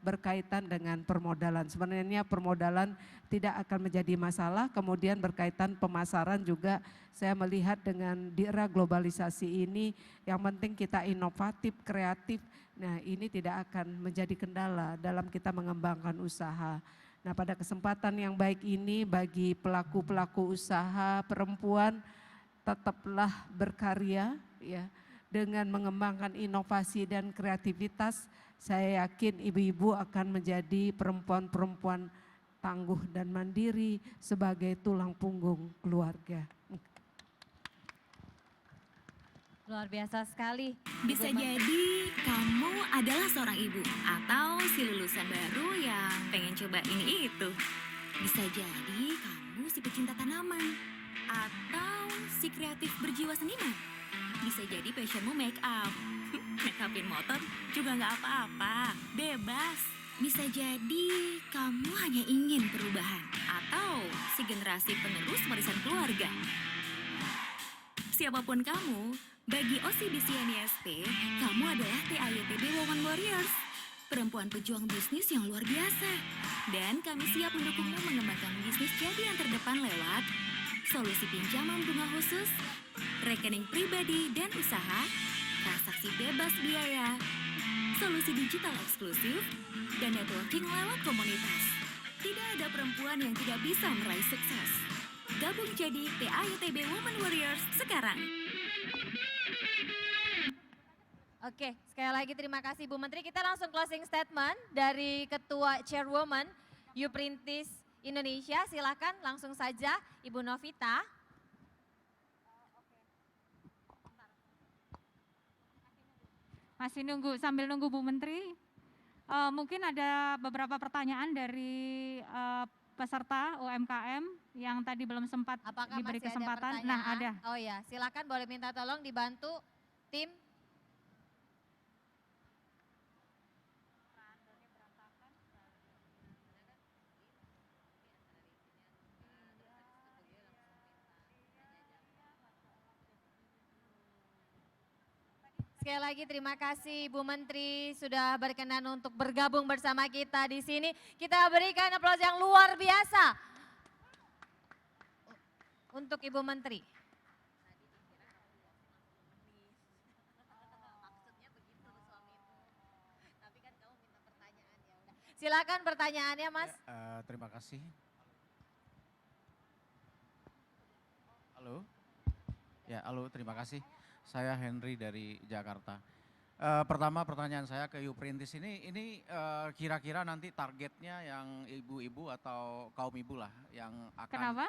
berkaitan dengan permodalan. Sebenarnya permodalan tidak akan menjadi masalah, kemudian berkaitan pemasaran juga saya melihat dengan di era globalisasi ini yang penting kita inovatif, kreatif, nah ini tidak akan menjadi kendala dalam kita mengembangkan usaha. Nah pada kesempatan yang baik ini bagi pelaku-pelaku usaha perempuan, tetaplah berkarya ya dengan mengembangkan inovasi dan kreativitas. Saya yakin ibu-ibu akan menjadi perempuan-perempuan tangguh dan mandiri sebagai tulang punggung keluarga. Luar biasa sekali. Bisa jadi kamu adalah seorang ibu atau si lulusan baru yang pengen coba ini itu. Bisa jadi kamu si pecinta tanaman atau si kreatif berjiwa seniman. Bisa jadi passionmu make up. Make upin motor juga nggak apa-apa, bebas. Bisa jadi kamu hanya ingin perubahan atau si generasi penerus warisan keluarga. Siapapun kamu, Bagi OCBC NISP, kamu adalah TAYTB Women Warriors, perempuan pejuang bisnis yang luar biasa. Dan kami siap mendukungmu mengembangkan bisnis jadi yang terdepan lewat solusi pinjaman bunga khusus, rekening pribadi dan usaha, transaksi bebas biaya, solusi digital eksklusif, dan networking lewat komunitas. Tidak ada perempuan yang tidak bisa meraih sukses. Gabung jadi TAYTB Women Warriors sekarang. Oke, sekali lagi terima kasih Bu Menteri. Kita langsung closing statement dari Ketua Chairwoman Uprintis Indonesia. Silakan langsung saja Ibu Novita. Masih sambil nunggu Bu Menteri. Mungkin ada beberapa pertanyaan dari peserta UMKM yang tadi belum sempat Apakah diberi masih kesempatan. ada pertanyaan? Nah, ada. Oh ya, silakan boleh minta tolong dibantu tim. Sekali lagi terima kasih Bu Menteri sudah berkenan untuk bergabung bersama kita di sini. Kita berikan aplaus yang luar biasa untuk Ibu Menteri. Silakan pertanyaannya Mas. Terima kasih. Halo. Ya, halo, terima kasih. Saya Henry dari Jakarta. Pertama pertanyaan saya ke Uprintis ini kira-kira nanti targetnya yang ibu-ibu atau kaum ibu lah yang akan Kenapa?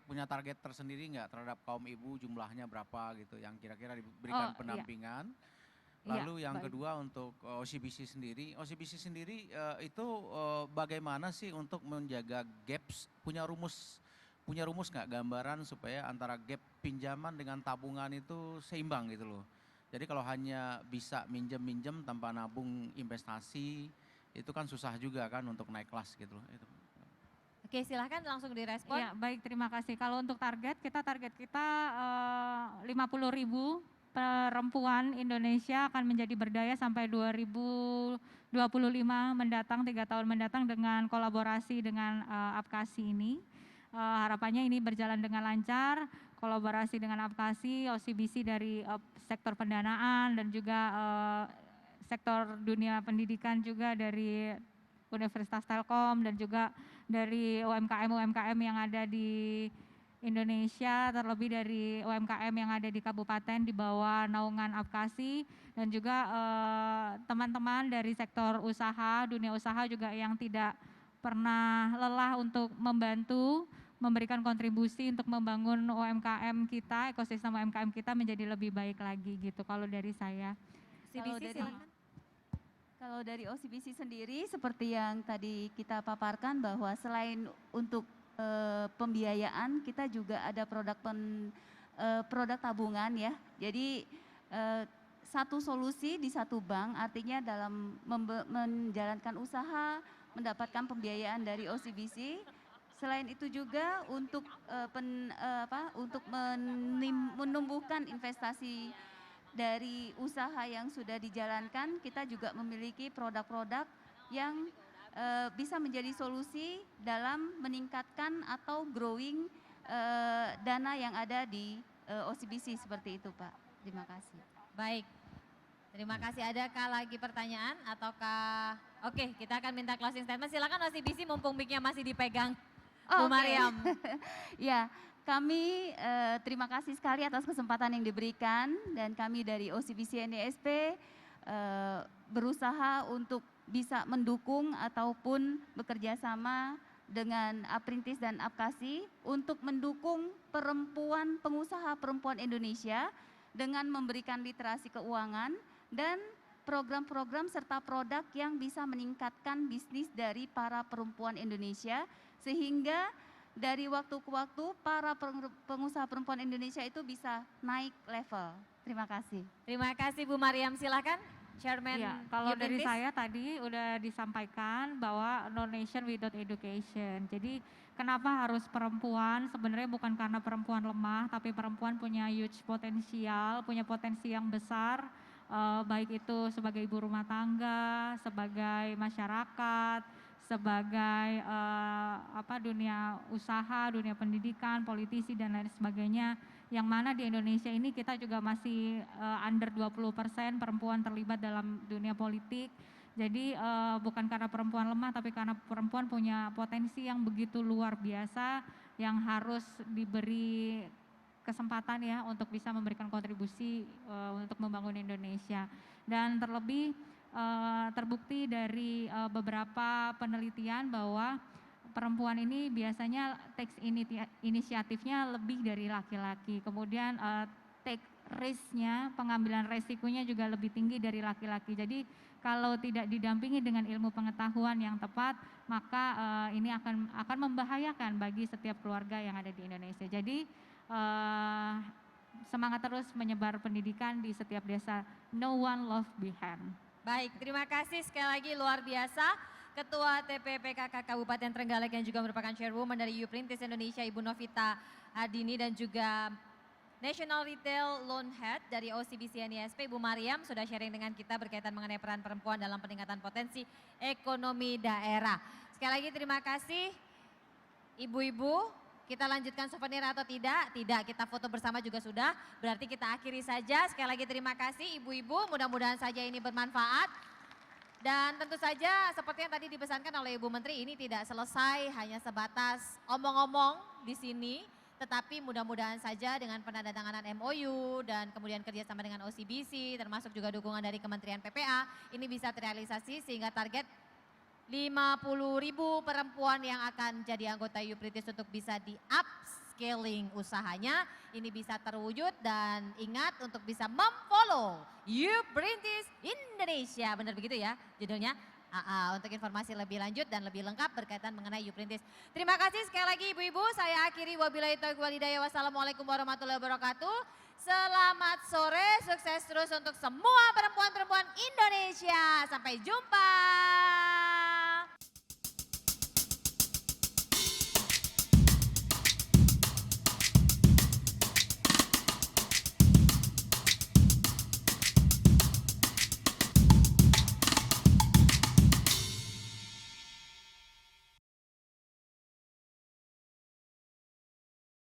punya target tersendiri nggak terhadap kaum ibu, jumlahnya berapa gitu yang kira-kira diberikan pendampingan. Lalu yang kedua untuk OCBC sendiri itu bagaimana sih untuk menjaga gaps, punya rumus nggak gambaran supaya antara gap pinjaman dengan tabungan itu seimbang gitu loh. Jadi kalau hanya bisa minjem tanpa nabung investasi itu kan susah juga kan untuk naik kelas gitu loh. Oke, silahkan langsung direspon. Ya, baik, terima kasih. Kalau untuk target kita 50.000 perempuan Indonesia akan menjadi berdaya sampai 2025 mendatang, 3 tahun mendatang dengan kolaborasi dengan Apkasi ini. Harapannya ini berjalan dengan lancar, kolaborasi dengan Apkasi, OCBC dari sektor pendanaan dan juga sektor dunia pendidikan juga dari Universitas Telkom dan juga dari UMKM yang ada di Indonesia, terlebih dari UMKM yang ada di kabupaten di bawah naungan Apkasi dan juga teman-teman dari sektor usaha, dunia usaha juga yang tidak pernah lelah untuk membantu, memberikan kontribusi untuk membangun UMKM kita, ekosistem UMKM kita menjadi lebih baik lagi gitu kalau dari saya. Kalau dari OCBC sendiri seperti yang tadi kita paparkan bahwa selain untuk pembiayaan kita juga ada produk tabungan ya. Jadi satu solusi di satu bank artinya dalam menjalankan usaha mendapatkan pembiayaan dari OCBC. Selain itu juga untuk menumbuhkan investasi dari usaha yang sudah dijalankan, kita juga memiliki produk-produk yang bisa menjadi solusi dalam meningkatkan atau growing dana yang ada di OCBC seperti itu Pak. Terima kasih. Baik, terima kasih. Adakah lagi pertanyaan ataukah? Oke, kita akan minta closing statement. Silakan OCBC mumpung mic-nya masih dipegang. Bu Mariam. Ya, kami terima kasih sekali atas kesempatan yang diberikan dan kami dari OCBC NISP berusaha untuk bisa mendukung ataupun bekerja sama dengan Aprintis dan Apkasi untuk mendukung pengusaha perempuan Indonesia dengan memberikan literasi keuangan dan program-program serta produk yang bisa meningkatkan bisnis dari para perempuan Indonesia sehingga dari waktu ke waktu para pengusaha perempuan Indonesia itu bisa naik level. Terima kasih. Terima kasih Bu Mariam, silakan. Chairman Iya, kalau dari Yuprintis. saya tadi udah disampaikan bahwa no nation without education. Jadi kenapa harus perempuan? Sebenarnya bukan karena perempuan lemah, tapi perempuan punya huge potensial, punya potensi yang besar, baik itu sebagai ibu rumah tangga, sebagai masyarakat, sebagai dunia usaha, dunia pendidikan, politisi dan lain sebagainya. Yang mana di Indonesia ini kita juga masih under 20% perempuan terlibat dalam dunia politik. Jadi bukan karena perempuan lemah, tapi karena perempuan punya potensi yang begitu luar biasa yang harus diberi kesempatan ya untuk bisa memberikan kontribusi untuk membangun Indonesia. Dan terlebih terbukti dari beberapa penelitian bahwa perempuan ini biasanya take inisiatifnya lebih dari laki-laki. Kemudian take risk-nya, pengambilan resikonya juga lebih tinggi dari laki-laki. Jadi kalau tidak didampingi dengan ilmu pengetahuan yang tepat, maka ini akan membahayakan bagi setiap keluarga yang ada di Indonesia. Jadi semangat terus menyebar pendidikan di setiap desa. No one left behind. Baik, terima kasih sekali lagi luar biasa. Ketua TPPKK Kabupaten Trenggalek yang juga merupakan chairwoman dari Yuprintis Indonesia, Ibu Novita Adini, dan juga National Retail Loan Head dari OCBC NISP, Ibu Mariam, sudah sharing dengan kita berkaitan mengenai peran perempuan dalam peningkatan potensi ekonomi daerah. Sekali lagi terima kasih Ibu-ibu. Kita lanjutkan souvenir atau tidak? Tidak, kita foto bersama juga sudah. Berarti kita akhiri saja. Sekali lagi terima kasih Ibu-ibu, mudah-mudahan saja ini bermanfaat. Dan tentu saja seperti yang tadi dipesankan oleh Ibu Menteri, ini tidak selesai hanya sebatas omong-omong di sini, tetapi mudah-mudahan saja dengan penandatanganan MOU dan kemudian kerjasama dengan OCBC, termasuk juga dukungan dari Kementerian PPA, ini bisa terrealisasi sehingga target 50.000 perempuan yang akan jadi anggota Yuprintis untuk bisa di-upscaling usahanya, ini bisa terwujud. Dan ingat untuk bisa memfollow Yuprintis Indonesia, benar begitu ya judulnya? Untuk informasi lebih lanjut dan lebih lengkap berkaitan mengenai Yuprintis. Terima kasih sekali lagi ibu-ibu, saya akhiri wabillahi taufiq wal hidayah. Wassalamualaikum warahmatullahi wabarakatuh. Selamat sore, sukses terus untuk semua perempuan-perempuan Indonesia. Sampai jumpa.